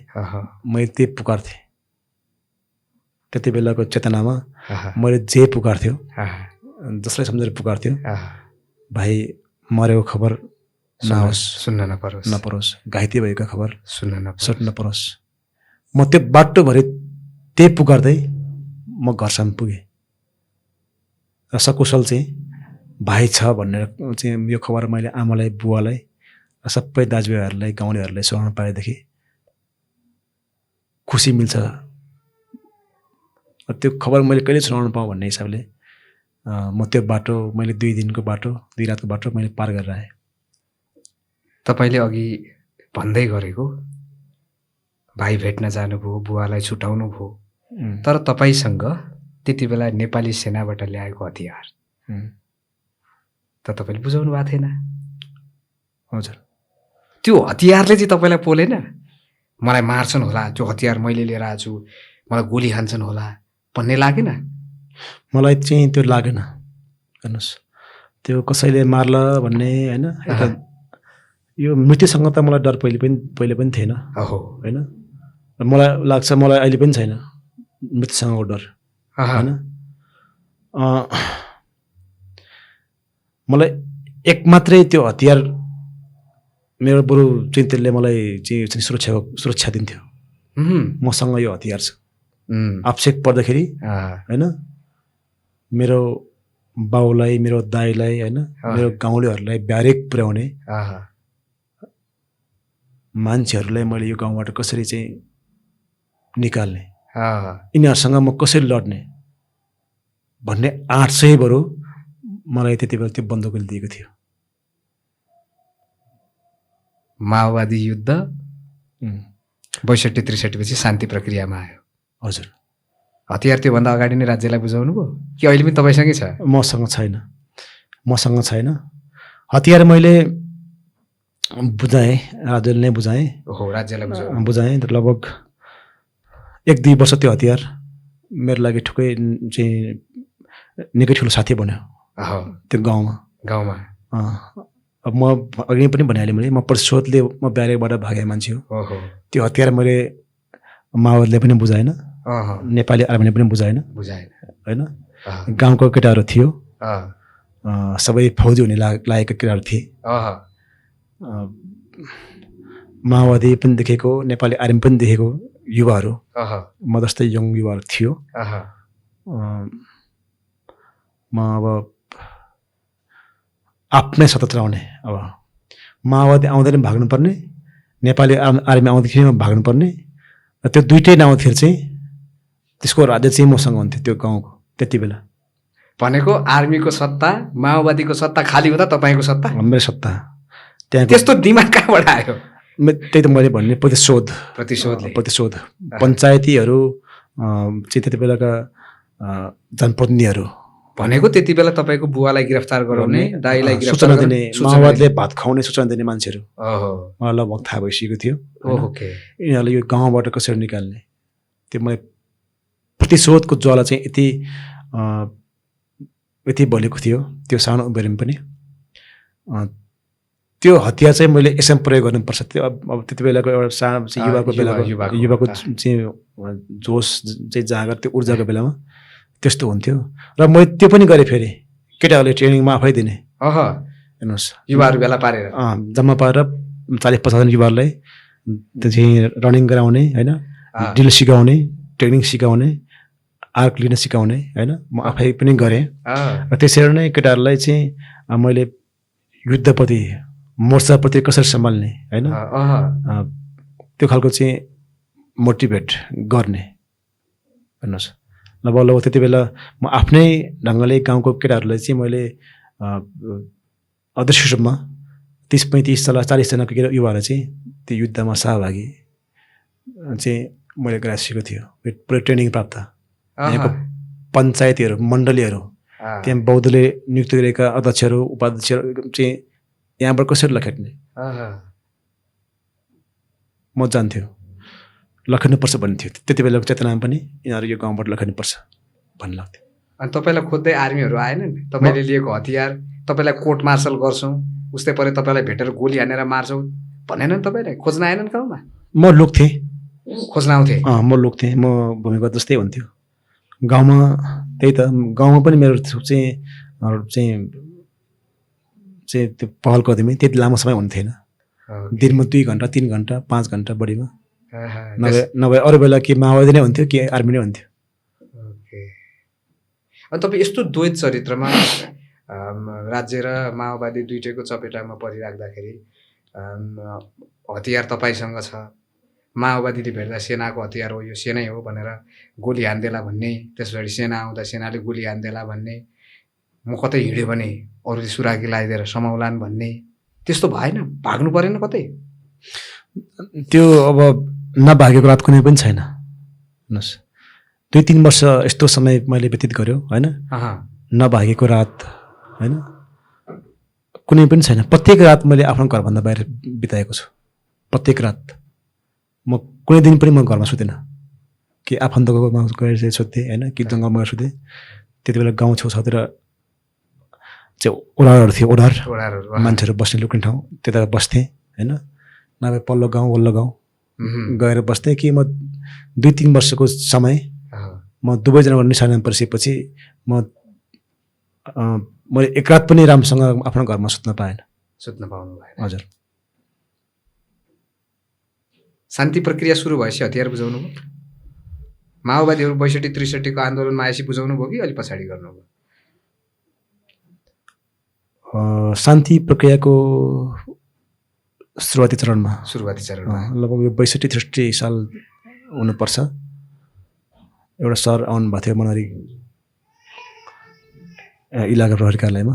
मैले त्यही पुकार्थेँ। त्यति बेलाको चेतनामा मैले जे पुकार्थ्यो, जसलाई सम्झेर पुकार्थ्यो, भाइ मरेको खबर नहोस्, सुन्न नपरोस्, घाइते भएको खबर सुन्न नपरोस्। म त्यो बाटोभरि त्यही पुकार्दै म घरसम्म पुगेँ र सकुशल चाहिँ भाइ छ भनेर चाहिँ यो खबर मैले आमालाई, बुवालाई सबै दाजुभाइहरूलाई गाउँलेहरूलाई सुनाउन पाएदेखि खुसी मिल्छ। त्यो खबर मैले कहिले सुनाउनु पाऊँ भन्ने हिसाबले म त्यो बाटो मैले 2 दिनको बाटो 2 रातको बाटो मैले पार गरेर आएँ। तपाईँले अघि भन्दै गरेको भाइ भेट्न जानुभयो, बुवालाई छुटाउनु भयो, तर तपाईँसँग त्यति बेला नेपाली सेनाबाट ल्याएको हतियार त तपाईँले बुझाउनु भएको थिएन। हजुर, त्यो हतियारले चाहिँ तपाईँलाई पोलेन? मलाई मार्छन् होला, त्यो हतियार मैले लिएर आएको छु, मलाई गोली हान्छन् होला भन्ने लागेन? मलाई चाहिँ त्यो लागेन। हेर्नुहोस्, त्यो कसैले मार्ला भन्ने होइन, यो मृत्युसँग त मलाई डर पहिले पनि थिएन होइन। मलाई लाग्छ मलाई अहिले पनि छैन मृत्युसँगको डर होइन। मलाई एक मात्रै त्यो हतियार मेरो बरु चाहिँ त्यसले मलाई चाहिँ सुरक्षा दिन्थ्यो। मसँग यो हतियार छ, आवश्यक पर्दाखेरि होइन, मेरो बाउलाई, मेरो दाइलाई होइन, मेरो गाउँलेहरूलाई ब्यारेक पुर्याउने, मान्छेहरूलाई मैले यो गाउँबाट कसरी चाहिँ निकाल्ने, यिनीहरूसँग म कसरी लड्ने भन्ने 800 बरु मलाई त्यति बेला त्यो बन्दुकले दिएको थियो। माओवादी युद्ध 62-63 पछि शान्ति प्रक्रियामा आयो। हजुर, हतियार त्योभन्दा अगाडि नै राज्यलाई बुझाउनु भयो कि अहिले पनि तपाईँसँगै छ? मसँग छैन हतियार। मैले बुझाएँ, राज्यले नै बुझाएँ। ओहो, राज्यलाई बुझाएँ। लगभग 1-2 वर्ष त्यो हतियार मेरो लागि ठुकै चाहिँ निकै ठुलो साथी बन्यो त्यो गाउँमा। अब म अघि पनि भनिहालेँ मैले, म प्रतिशोधले म ब्यारेकबाट भागे मान्छे हो। त्यो हतियार मैले माओवादीले पनि बुझाएन, नेपाली आर्मीले पनि बुझाएन होइन। गाउँको केटाहरू थियो, सबै फौजी हुने लागेका केटाहरू थिए। माओवादी पनि देखेको, नेपाली आर्मी पनि देखेको युवाहरू, म जस्तै यङ युवाहरू थियो। म अब आफ्नै स्वतन्त्र आउने, अब माओवादी आउँदैन भाग्नुपर्ने, नेपाली आर्मी आउँदाखेरि भाग्नुपर्ने, र त्यो दुइटै नआउँदाखेरि चाहिँ त्यसको राज्य चाहिँ मसँग हुन्थ्यो त्यो गाउँको त्यति बेला। भनेको आर्मीको सत्ता, माओवादीको सत्ता खाली हुँदा तपाईँको सत्ता? मेरो सत्ता। त्यहाँ त्यस्तो दिमाग कहाँबाट आयो? त्यही त मैले भन्ने प्रतिशोध। पञ्चायतीहरू चाहिँ त्यति बेलाका जनप्रतिनिधिहरू भनेको त्यति बेला तपाईँको बुवालाई गिरफ्तार गराउने, दाइलाई सूचना दिने, माओवादीले भात खुवाउने सूचना दिने मान्छेहरू मलाई लगभग थाहा भइसकेको थियो। यिनीहरूले यो गाउँबाट कसरी निकाल्ने, त्यो मैले प्रतिशोधको ज्वाला चाहिँ यति बलेको थियो त्यो सानो उमेरमा पनि। त्यो हतियार चाहिँ मैले यसमा प्रयोग गर्नुपर्छ। त्यो अब त्यति बेलाको एउटा सानो युवाको चाहिँ जोस चाहिँ जाँगर, त्यो ऊर्जाको बेलामा त्यस्तो हुन्थ्यो। र मैले त्यो पनि गरेँ। फेरि केटाहरूले ट्रेनिङमा आफै दिने, हेर्नुहोस्, युवाहरू भेला पारेर जम्मा पारेर 40-50 जना युवाहरूलाई त्यो चाहिँ रनिङ गराउने होइन, ड्रिल सिकाउने, ट्रेनिङ सिकाउने, आर्क लिन सिकाउने होइन, म आफै पनि गरेँ। र त्यसरी नै केटाहरूलाई चाहिँ मैले युद्धप्रति, मोर्चाप्रति कसरी सम्हाल्ने होइन, त्यो खालको चाहिँ मोटिभेट गर्ने। हेर्नुहोस्, लगभग त्यति बेला म आफ्नै ढङ्गले गाउँको केटाहरूलाई चाहिँ मैले अदृश्य रूपमा 30-35 जना 40 जनाको युवाहरू चाहिँ त्यो युद्धमा सहभागी चाहिँ मैले गराइसकेको थियो। पुरै ट्रेनिङ प्राप्त। यहाँको पञ्चायतीहरू, मण्डलीहरू, त्यहाँ बौद्धले नियुक्त गरेका अध्यक्षहरू, उपाध्यक्षहरू चाहिँ यहाँबाट कसरी लखेट्ने म जान्थ्यो। लखेट्नुपर्छ भन्ने थियो त्यति बेलाको चेतनामा पनि, यिनीहरू यो गाउँबाट लखेट्नुपर्छ भन्ने लाग्थ्यो। अनि तपाईँलाई खोज्दै आर्मीहरू आएनन्? तपाईँले लिएको हतियार, तपाईँलाई कोर्ट मार्सल गर्छौँ, उस्तै परे तपाईँलाई भेटेर गोली हानेर मार्छौँ भनेनन्? तपाईँलाई खोज्न आएनन् गाउँमा? म लुक्थेँ, खोज्न आउँथेँ। म लुक्थेँ, म भूमिगत जस्तै हुन्थ्यो गाउँमा। त्यही त गाउँमा पनि मेरो चाहिँ त्यो पहल कदमी त्यति लामो समय हुने थिएन। दिनमा 2 घन्टा 3 घन्टा 5 घन्टा बढीमा, नभए अरू बेला कि माओवादी नै हुन्थ्यो कि आर्मी नै हुन्थ्यो। अनि तपाईँ यस्तो द्वैत चरित्रमा राज्य र माओवादी दुइटैको चपेटामा परिराख्दाखेरि हतियार तपाईँसँग छ, माओवादीले भेट्दा सेनाको हतियार हो, यो सेनै हो भनेर गोली हान्देला भन्ने, त्यसपछि सेना आउँदा सेनाले गोली हान्देला भन्ने, म कतै हिँड्यो भने अरूले सुराकी लगाइदिएर समाउलान् भन्ने, त्यस्तो भएन? भाग्नु परेन कतै? त्यो अब नभागेको रात कुनै पनि छैन। हेर्नुहोस्, 2-3 वर्ष यस्तो समय मैले व्यतीत गर्यो होइन, नभागेको रात होइन कुनै पनि छैन। प्रत्येक रात मैले आफ्नो घरभन्दा बाहिर बिताएको छु। प्रत्येक रात म कुनै दिन पनि म घरमा सुतेन, कि आफन्तको गएर चाहिँ सुत्थेँ होइन, कि जङ्गलमा गएर सुतेँ। त्यति बेला गाउँ छेउछाउतिर चाहिँ ओडारहरू थियो, ओडार मान्छेहरू बस्ने लुक्ने ठाउँ, त्यता बस्थेँ होइन। नभए पल्लो गाउँ वल्लो गाउँ गएर बस्थेँ। कि म 2-3 वर्षको समय म दुवैजनाको निशाना परिसकेपछि मैले एक रात पनि राम्रोसँग आफ्नो घरमा सुत्न पाएन। सुत्न पाउनु भएन? हजुर। शान्ति प्रक्रिया सुरु भएपछि हतियार बुझाउनु भयो? माओवादीहरू 62-63 को आन्दोलनमा आएपछि बुझाउनु भयो कि अलि पछाडि गर्नुभयो? शान्ति प्रक्रियाको सुरुवाती चरणमा लगभग यो 62-63 साल हुनुपर्छ। एउटा सर आउनुभएको थियो मनहरी इलाका प्रहरी कार्यालयमा।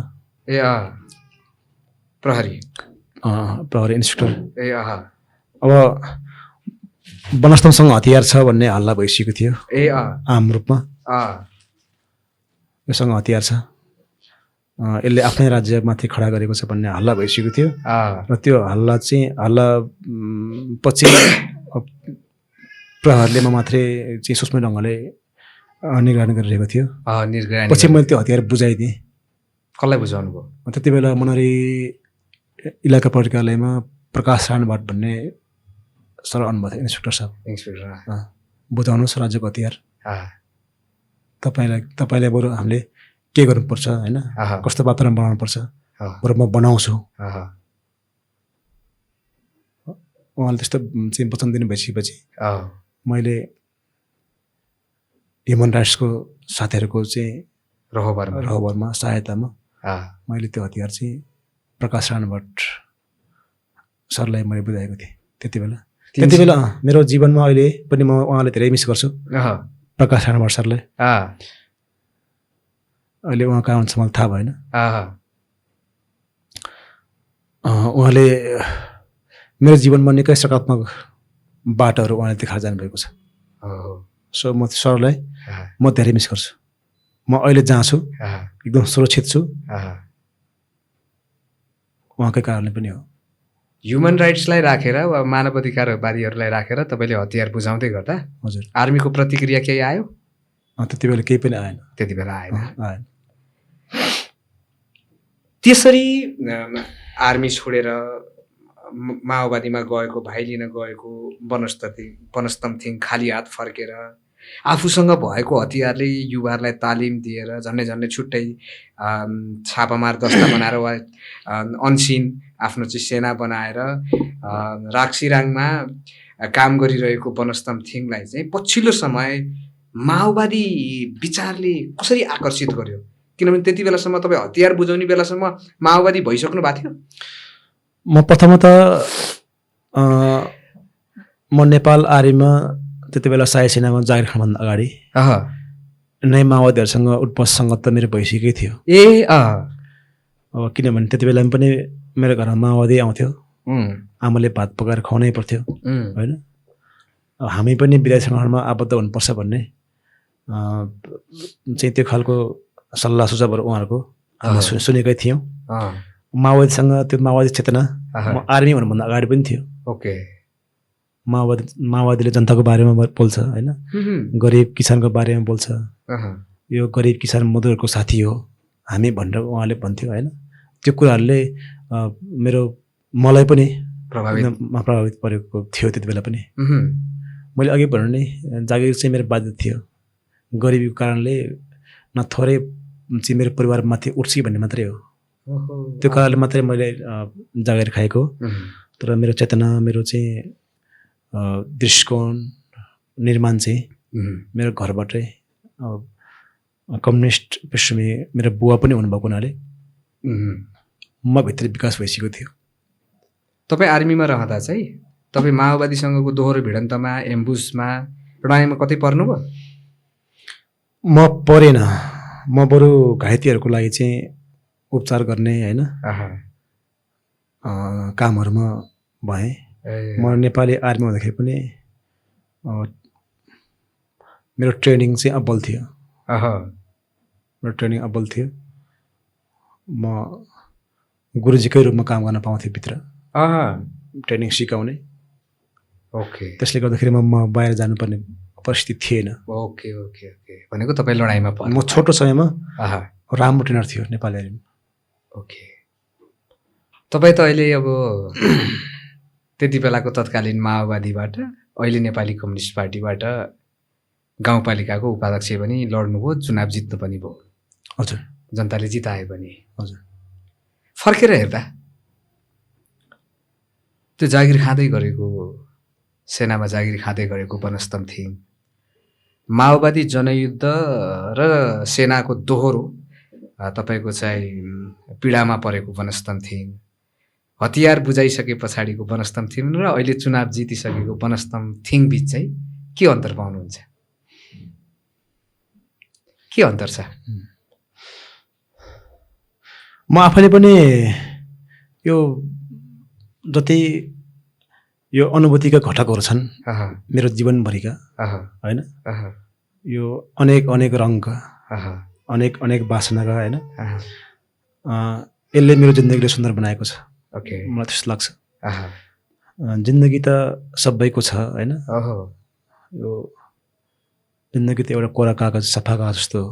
प्रहरी इन्सपेक्टर। अब वनस्थलसँग हतियार छ भन्ने हल्ला भइसकेको थियो आम रूपमा। योसँग हतियार छ, यसले आफ्नै राज्यमाथि खडा गरेको छ भन्ने हल्ला भइसकेको थियो। र त्यो हल्ला पछि प्रहरले मात्रै चाहिँ सूक्ष्म ढङ्गले निगरानी गरिरहेको थियो। पछि मैले त्यो हतियार बुझाइदिएँ। कसलाई बुझाउनु भयो? त्यति बेला मनहरी इलाका प्रहरी कार्यालयमा प्रकाश राणभट्ट भन्ने सर आउनुभएको थियो, इन्सपेक्टर साहब। बुझाउनुहोस् राज्यको हतियार, तपाईँलाई बरु हामीले के गर्नुपर्छ होइन, कस्तो वातावरण बनाउनुपर्छ, बरु म बनाउँछु। उहाँले त्यस्तो चाहिँ वचन दिनु भइसकेपछि मैले ह्युमन राइट्सको साथीहरूको चाहिँ रहोबरमा सहायतामा मैले त्यो हतियार चाहिँ प्रकाश राणभट्ट सरलाई मैले बुझाएको थिएँ। त्यति बेला मेरो जीवनमा अहिले पनि म उहाँलाई धेरै मिस गर्छु, प्रकाश राणभट्ट सरलाई। अहिले उहाँ कहाँ हुन्छ मलाई थाहा भएन। उहाँले मेरो जीवनमा निकै सकारात्मक बाटोहरू उहाँले देखाएर जानुभएको छ। सो म सरलाई म धेरै मिस गर्छु। म अहिले जहाँ छु एकदम सुरक्षित छु, उहाँकै कारणले पनि हो। ह्युमन राइट्सलाई राखेर वा मानवाधिकारवादीहरूलाई राखेर तपाईँले हतियार बुझाउँदै गर्दा हजुर आर्मीको प्रतिक्रिया केही आयो? त्यति बेला केही पनि आएन। त्यति बेला आएन। त्यसरी आर्मी छोडेर माओवादीमा गएको, भाइ लिन गएको वनस्तमथिङ खाली हात फर्केर आफूसँग भएको हतियारले युवाहरूलाई तालिम दिएर झन्डै छुट्टै छापामार दस्ता बनाएर वा अनसिन आफ्नो चाहिँ सेना बनाएर राक्सिराङमा काम गरिरहेको वनस्तमथिङलाई चाहिँ पछिल्लो समय माओवादी विचारले कसरी आकर्षित गर्यो? किनभने त्यति बेलासम्म तपाईँ हतियार बुझाउने बेलासम्म माओवादी भइसक्नु भएको थियो। म प्रथमतः म नेपाल आर्मीमा त्यति बेला सहायक सेनामा जागिर खानुभन्दा अगाडि नै माओवादीहरूसँग उठबस सङ्गत त मेरो भइसकेकै थियो। अब किनभने त्यति बेला पनि मेरो घरमा माओवादी आउँथ्यो, आमाले भात पकाएर खुवाउनै पर्थ्यो होइन। हामी पनि विद्यार्थी सङ्गठनमा आबद्ध हुनुपर्छ भन्ने चाहिँ त्यो खालको सल्लाह सुझावहरू उहाँहरूको हामी सुनेकै थियौँ। माओवादीसँग त्यो माओवादी चेतना म आर्मी हुनुभन्दा अगाडि पनि थियो। माओवादीले जनताको बारेमा बोल्छ होइन, गरिब किसानको बारेमा बोल्छ, यो गरिब किसान मजदुरहरूको साथी हो हामी भनेर उहाँले भन्थ्यो होइन। त्यो कुराहरूले मलाई पनि प्रभावित परेको थियो त्यति बेला पनि। मैले अघि भन्नु नि जागिर चाहिँ मेरो बाध्य थियो, गरिबीको कारणले नथोरै चाहिँ मेरो परिवारमाथि उठ्छ भन्ने मात्रै हो। त्यो कारणले मात्रै मैले जागिर खाएको। तर मेरो चेतना, मेरो चाहिँ दृष्टिकोण निर्माण चाहिँ मेरो घरबाटै कम्युनिस्ट पृष्ठभूमि मेरो बुवा पनि हुनुभएको हुनाले म भित्र विकास भइसकेको थियो। तपाईँ आर्मीमा रहँदा चाहिँ तपाईँ माओवादीसँगको दोहोरो भिडन्तमा एम्बुसमा लडाइँमा कतै पर्नुभयो? म परेन, म बरु घाइतेहरूको लागि चाहिँ उपचार गर्ने होइन कामहरूमा भएँ। म नेपाली आर्मी हुँदाखेरि पनि मेरो ट्रेनिङ चाहिँ अब्बल थियो। मेरो ट्रेनिङ अब्बल थियो। म गुरुजीकै रूपमा काम गर्न पाउँथेँ भित्र, ट्रेनिङ सिकाउने। ओके, त्यसले गर्दाखेरि म बाहिर जानुपर्ने परिस्थिति थिएन। ओके ओके ओके, भनेको तपाईँ लडाइँमा पर्नु। म छोटो समयमा राम्रो ट्रेनर थियो नेपाली आर्मी। ओके, तपाईँ त अहिले अब त्यति बेलाको तत्कालीन माओवादीबाट अहिले नेपाली कम्युनिस्ट पार्टीबाट गाउँपालिकाको उपाध्यक्ष पनि लड्नुभयो, चुनाव जित्नु पनि भयो। हजुर, जनताले जिताए पनि। हजुर, फर्केर हेर्दा त्यो जागिर खाँदै गरेको, सेनामा जागिर खाँदै गरेको वनस्तम थिङ, माओवादी जनयुद्ध र सेनाको दोहोरो, तपाईँको चाहिँ पीडामा परेको वनस्तम थिङ, हतियार बुझाइसके पछाडिको वनस्तम थिङ र अहिले चुनाव जितिसकेको वनस्तम थिङ बिच चाहिँ के अन्तर पाउनुहुन्छ? के अन्तर छ? म आफैले पनि यो जति यो अनुभूतिका घटकहरू छन् मेरो जीवनभरिका होइन, यो अनेक अनेक रङका, अनेक अनेक वासनाका होइन, यसले मेरो जिन्दगीले सुन्दर बनाएको छ। ओके, मलाई त्यस्तो लाग्छ। जिन्दगी त सबैको छ होइन, यो जिन्दगी त एउटा कोरा कागज, सफा कागज जस्तो हो।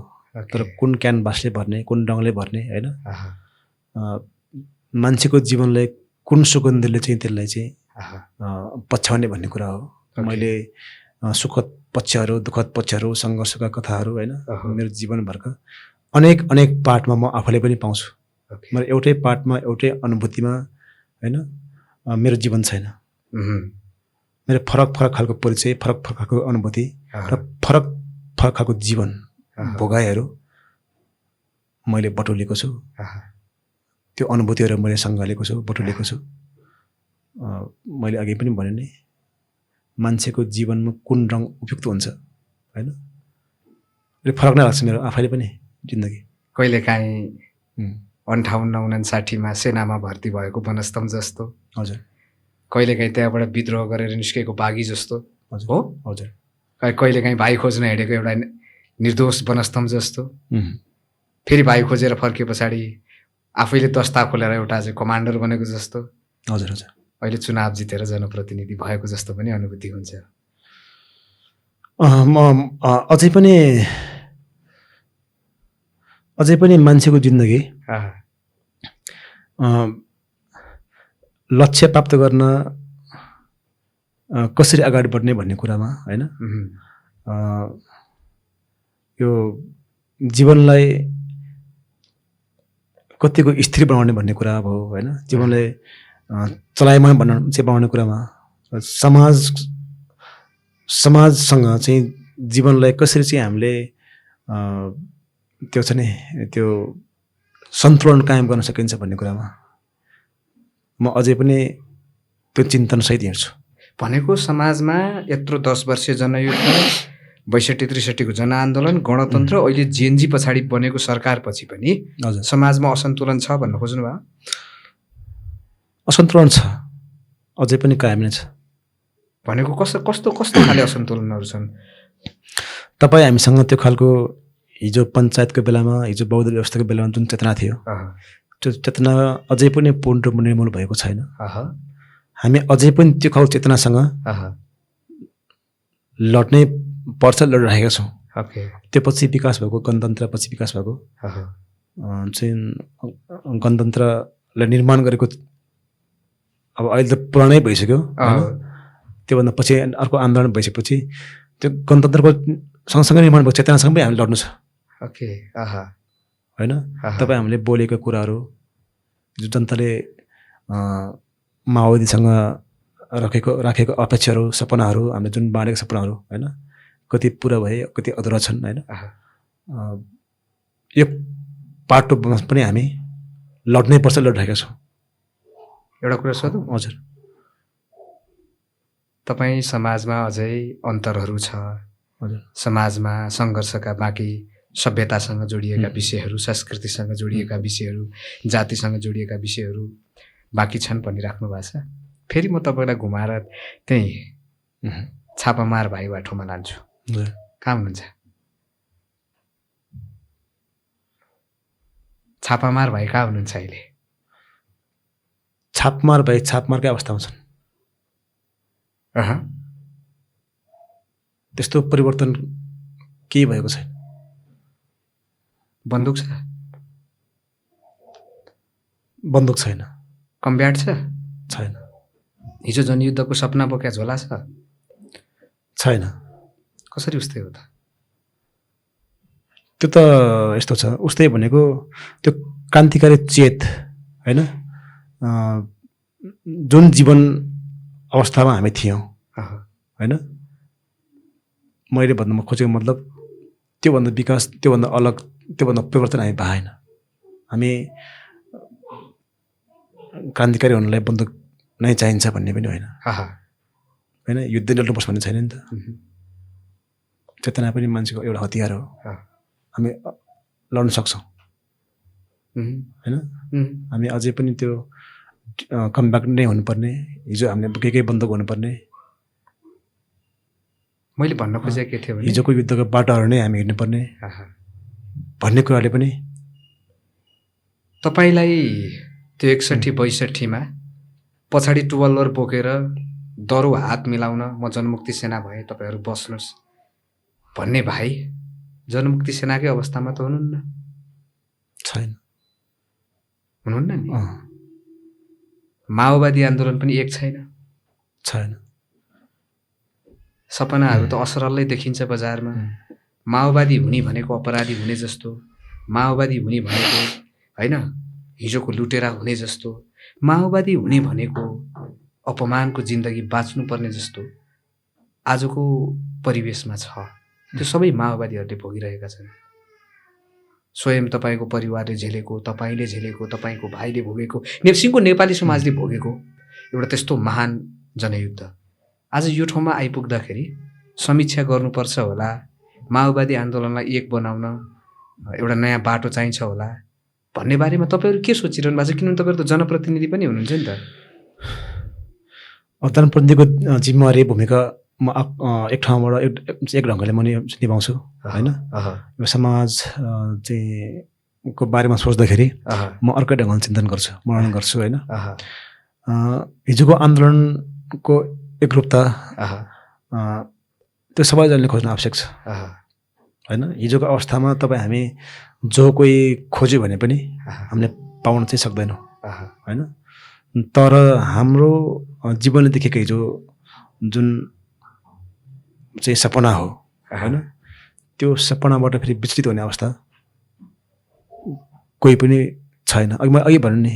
तर कुन क्यानभासले भर्ने, कुन रङले भर्ने होइन, मान्छेको जीवनलाई कुन सुगन्धले चाहिँ त्यसलाई चाहिँ पछ्याउने भन्ने कुरा हो। मैले सुखद पक्षहरू, दुःखद पक्षहरू, सङ्घर्षका कथाहरू होइन, मेरो जीवनभरका अनेक अनेक पार्टमा म आफूले पनि पाउँछु। मेरो एउटै पार्टमा, एउटै अनुभूतिमा होइन मेरो जीवन छैन। मेरो फरक फरक खालको परिचय, फरक फरक खालको अनुभूति र फरक फरक खालको जीवन भोगाइहरू मैले बटुलेको छु। त्यो अनुभूतिहरू मैले सङ्घालेको छु, बटुलेको छु। मैले अघि पनि भने नि, मान्छेको जीवनमा कुन रङ उपयुक्त हुन्छ होइन, फरक नै लाग्छ मेरो आफैले पनि जिन्दगी। कहिलेकाहीँ 58-59 सेनामा भर्ती भएको वनस्तम जस्तो, हजुर, कहिलेकाहीँ त्यहाँबाट विद्रोह गरेर निस्केको बागी जस्तो हजुर, हो, हजुर, कहिलेकाहीँ भाइ खोज्न हिँडेको एउटा निर्दोष वनस्तम जस्तो, फेरि भाइ खोजेर फर्के पछाडि आफैले दस्ता खोलेर एउटा चाहिँ कमान्डर बनेको जस्तो, हजुर, हजुर, अहिले चुनाव जितेर जनप्रतिनिधि भएको जस्तो पनि अनुभूति हुन्छ। म अझै पनि मान्छेको जिन्दगी लक्ष्य प्राप्त गर्न कसरी अगाडि बढ्ने भन्ने कुरामा होइन, यो जीवनलाई कतिको स्थिर बनाउने भन्ने कुरा अब होइन, जीवनलाई चलायमान बनाउने कुरामा समाजसँग चाहिँ जीवनलाई कसरी चाहिँ हामीले त्यो छ नि, त्यो सन्तुलन कायम गर्न सकिन्छ भन्ने कुरामा म अझै पनि त्यो चिन्तनसहित हिँड्छु। भनेको समाजमा यत्रो 10 वर्षीय जनयुद्ध, 62-63 को जनआन्दोलन, गणतन्त्र, अहिले जेएनजी पछाडि बनेको सरकारपछि पनि समाजमा असन्तुलन छ भन्न खोज्नु भयो? असन्तुलन छ, अझै पनि कायम नै छ। भनेको कस्तो खाले असन्तुलनहरू छन्? तपाईँ हामीसँग त्यो खालको हिजो पञ्चायतको बेलामा, हिजो बौद्ध व्यवस्थाको बेलामा जुन चेतना थियो, त्यो चेतना अझै पनि पूर्ण रूपमा निर्मूल भएको छैन। हामी अझै पनि त्यो खालको चेतनासँग लड्नै पर्छ, लडिरहेका छौँ। त्यो पछि विकास भएको, गणतन्त्र पछि विकास भएको चाहिँ गणतन्त्रलाई निर्माण गरेको अब अहिले त पुरानै भइसक्यो। त्योभन्दा पछि अर्को आन्दोलन भइसकेपछि त्यो गणतन्त्रको सँगसँगै निर्माण भएको चेतनासँग पनि हामीले लड्नु छ होइन। तपाईँ हामीले बोलेको कुराहरू, जो जनताले माओवादीसँग राखेको अपेक्षाहरू, सपनाहरू, हामीले जुन बाँडेको सपनाहरू होइन, कति पुरा भए, कति अधुरा छन् होइन। यो पाटोमा पनि हामी लड्नै पर्छ, लडिरहेका छौँ। एउटा कुरा सोधौँ? हजुर। तपाईँ समाजमा अझै अन्तरहरू छ, हजुर समाजमा सङ्घर्षका बाँकी सभ्यतासँग जोडिएका विषयहरू, संस्कृतिसँग जोडिएका विषयहरू, जातिसँग जोडिएका विषयहरू बाँकी छन् भनिराख्नु भएको छ। फेरि म तपाईँलाई घुमाएर त्यही छापामार भाइ बाटोमा लान्छु। कहाँ हुनुहुन्छ? छापामार भाइ कहाँ हुनुहुन्छ अहिले? छापमार भाइ छापमारकै अवस्थामा छन्। त्यस्तो परिवर्तन केही भएको छैन। बन्दुक छ? बन्दुक छैन। कम्ब्याट छ? छैन। हिजो जनयुद्धको सपना बोक्या झोला छ? छैन। कसरी उस्तै हो त? त्यो त यस्तो छ, उस्तै भनेको त्यो क्रान्तिकारी चेत होइन, जुन जीवन अवस्थामा हामी थियौँ होइन, मैले भन्नु खोजेको मतलब त्योभन्दा विकास, त्योभन्दा अलग, त्योभन्दा परिवर्तन हामी भएन। हामी क्रान्तिकारी हुनलाई बन्दुक नै चाहिन्छ भन्ने पनि होइन होइन, युद्ध लड्नुपर्छ भन्ने छैन नि त। चेतना पनि मान्छेको एउटा हतियार हो, हामी लड्न सक्छौँ होइन। हामी अझै पनि त्यो कमब्याक नै हुनुपर्ने, हिजो हामीले के बन्दुक हुनुपर्ने। मैले भन्न खोजेको के थियो भने हिजोको युद्धको बाटोहरू नै हामी हिँड्नुपर्ने भन्ने कुराले पनि तपाईँलाई त्यो 61-62मा पछाडि टुवलर बोकेर दरो हात मिलाउन म जनमुक्ति सेना भए, तपाईँहरू बस्नुहोस् भन्ने भाइ जनमुक्ति सेनाकै अवस्थामा त हुनुहुन्न? छैन। हुनुहुन्न नि? माओवादी आन्दोलन पनि एक छैन? छैन। सपनाहरू त असरलै देखिन्छ बजारमा। माओवादी हुने भनेको अपराधी हुने जस्तो, माओवादी हुने भनेको होइन हिजोको लुटेरा हुने जस्तो, माओवादी हुने भनेको अपमानको जिन्दगी बाँच्नुपर्ने जस्तो आजको परिवेशमा छ। त्यो सबै माओवादीहरूले भोगिरहेका छन्। स्वयं तपाईँको परिवारले झेलेको, तपाईँले झेलेको, तपाईँको भाइले भोगेको, सिङ्गो नेपाली समाजले भोगेको एउटा त्यस्तो महान जनयुद्ध आज यो ठाउँमा आइपुग्दाखेरि समीक्षा गर्नुपर्छ होला, माओवादी आन्दोलनलाई एक बनाउन एउटा नयाँ बाटो चाहिन्छ होला भन्ने बारेमा तपाईँहरू के सोचिरहनु भएको छ? किनभने तपाईँहरू त जनप्रतिनिधि पनि हुनुहुन्छ नि त। जनप्रतिनिधिको जिम्मेवारी भूमिका म एक ठाउँबाट एक ढङ्गले म निभाउँछु होइन। यो समाज चाहिँ को बारेमा सोच्दाखेरि म अर्कै ढङ्गले चिन्तन गर्छु, वर्णन गर्छु होइन। हिजोको आन्दोलनको एकरूपता त्यो सबैजनाले खोज्न आवश्यक छ होइन। हिजोको अवस्थामा तपाईँ हामी जो कोही खोज्यो भने पनि हामीले पाउन चाहिँ सक्दैनौँ होइन। तर हाम्रो जीवनले देखेको हिजो जुन चाहिँ सपना हो होइन, त्यो सपनाबाट फेरि विचलित हुने अवस्था कोही पनि छैन। अघि भन्नु नि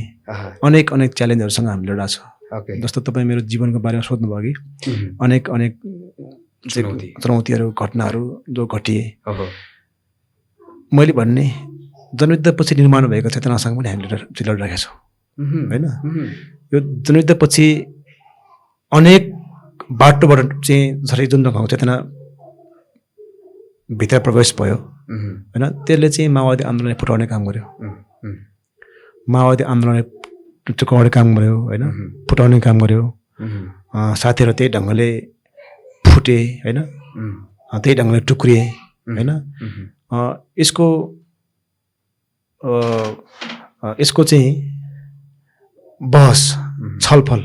अनेक अनेक च्यालेन्जहरूसँग हामी लडेका छौँ। जस्तो तपाईँ मेरो जीवनको बारेमा सोध्नुभयो कि अनेक अनेक चुनौतीहरू, घटनाहरू जो घटिए, मैले भन्ने जनयुद्धपछि निर्माण भएको चेतनासँग पनि हामीले लडिरहेका छौँ होइन। यो जनयुद्धपछि अनेक बाटोबाट चाहिँ जसरी जुन ढङ्गको चेतना भित्र प्रवेश भयो होइन, त्यसले चाहिँ माओवादी आन्दोलनलाई फुटाउने काम गर्यो, माओवादी आन्दोलनलाई टुकाउने काम गर्यो होइन, फुटाउने काम गर्यो। साथीहरू त्यही ढङ्गले फुटे होइन, त्यही ढङ्गले टुक्रिए होइन। यसको चाहिँ बहस छलफल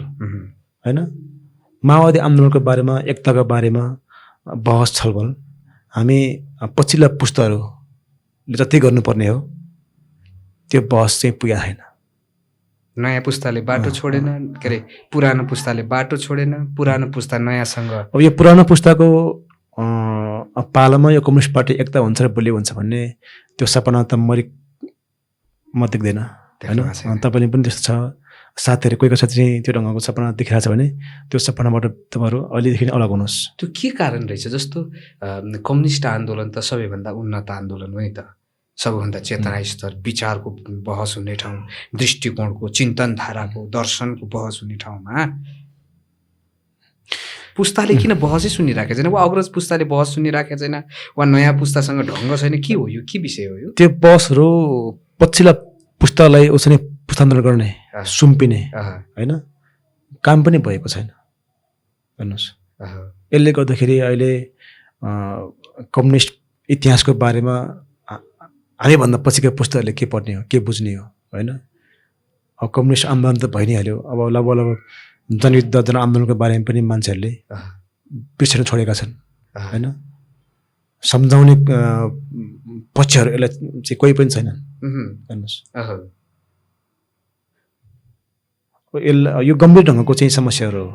होइन, माओवादी आन्दोलनको बारेमा, एकताको बारेमा बहस छलफल हामी पछिल्ला पुस्ताहरूले जति गर्नुपर्ने हो त्यो बहस चाहिँ पुगेको छैन। नयाँ पुस्ताले बाटो छोडेन, के अरे पुरानो पुस्ताले बाटो छोडेन, पुरानो पुस्ता नयाँसँग। अब यो पुरानो पुस्ताको पालामा यो कम्युनिस्ट पार्टी एकता हुन्छ र बलियो हुन्छ भन्ने त्यो सपना त म देख्दैन होइन। तपाईँले पनि त्यस्तो छ, साथीहरू कोही साथी चाहिँ त्यो ढङ्गको सपना देखिरहेको छ भने त्यो सपनाबाट तपाईँहरू अहिलेदेखि नै अलग हुनुहोस्। त्यो के कारण रहेछ? जस्तो कम्युनिस्ट आन्दोलन त सबैभन्दा उन्नत आन्दोलन हो नि त, सबैभन्दा चेतना स्तर, विचारको बहस हुने ठाउँ, दृष्टिकोणको, चिन्तन धाराको, दर्शनको बहस हुने ठाउँमा पुस्ताले किन बहसै सुनिराखेको छैन, वा अग्रज पुस्ताले बहस सुनिराखेको छैन, वा नयाँ पुस्तासँग ढङ्ग छैन, के हो यो, के विषय हो यो? त्यो बहसहरू पछिल्ला पुस्तालाई उसरी पुस्तान्तरण गर्ने, सुम्पिने होइन काम पनि भएको छैन। भन्नुहोस्, यसले गर्दाखेरि अहिले कम्युनिस्ट इतिहासको बारेमा हामीभन्दा पछिको पुस्ताहरूले के पढ्ने हो, के बुझ्ने हो होइन? अब कम्युनिस्ट आन्दोलन त भइ नै हाल्यो, अब लगभग जनयुद्ध जनआन्दोलनको बारेमा पनि मान्छेहरूले बिर्सन छोडेका छन् होइन? सम्झाउने पक्षहरू यसलाई चाहिँ कोही पनि छैनन्। भन्नुहोस्, यसलाई यो गम्भीर ढङ्गको चाहिँ समस्याहरू हो।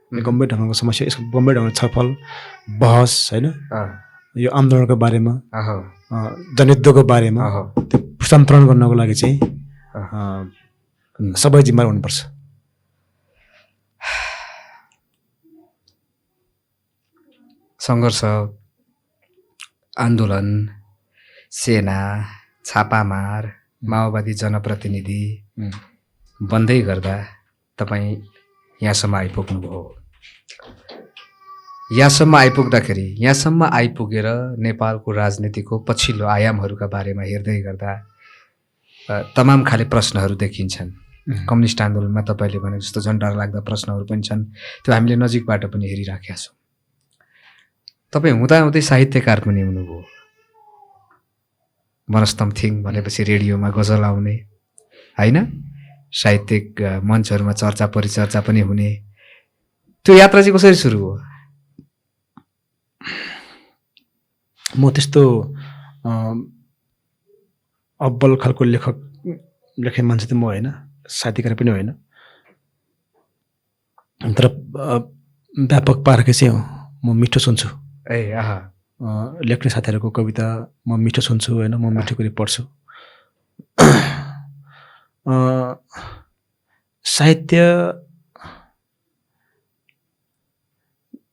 गम्भीर ढङ्गको समस्या, यसको गम्भीर ढङ्गको छलफल बहस होइन? यो आन्दोलनको बारेमा, जनयुद्धको बारेमा त्यो पुस्तान्तरण गर्नको लागि चाहिँ सबै जिम्मेवार हुनुपर्छ। सङ्घर्ष, आन्दोलन, सेना, छापामार, माओवादी जनप्रतिनिधि बन्दै गर्दा तपाईँ यहाँसम्म आइपुग्नुभयो। यहाँसम्म आइपुगेर नेपालको राजनीतिको पछिल्लो आयामहरूका बारेमा हेर्दै गर्दा तमाम खाले प्रश्नहरू देखिन्छन्। कम्युनिस्ट आन्दोलनमा तपाईँले भने जस्तो झन् डरलाग्दा प्रश्नहरू पनि छन्, त्यो हामीले नजिकबाट पनि हेरिराखेका छौँ। तपाईँ हुँदाहुँदै साहित्यकार पनि हुनुभयो। मनस्तम थिङ भनेपछि रेडियोमा गजल आउने होइन, साहित्यिक मञ्चहरूमा चर्चा परिचर्चा पनि हुने, त्यो यात्रा चाहिँ कसरी सुरु हो? म त्यस्तो अब्बल खालको लेख्ने मान्छे त म होइन, साहित्यकार पनि होइन, तर व्यापक पारकै चाहिँ हो। म मिठो सुन्छु, लेख्ने साथीहरूको कविता म मिठो सुन्छु होइन, म मिठो गरी पढ्छु। साहित्य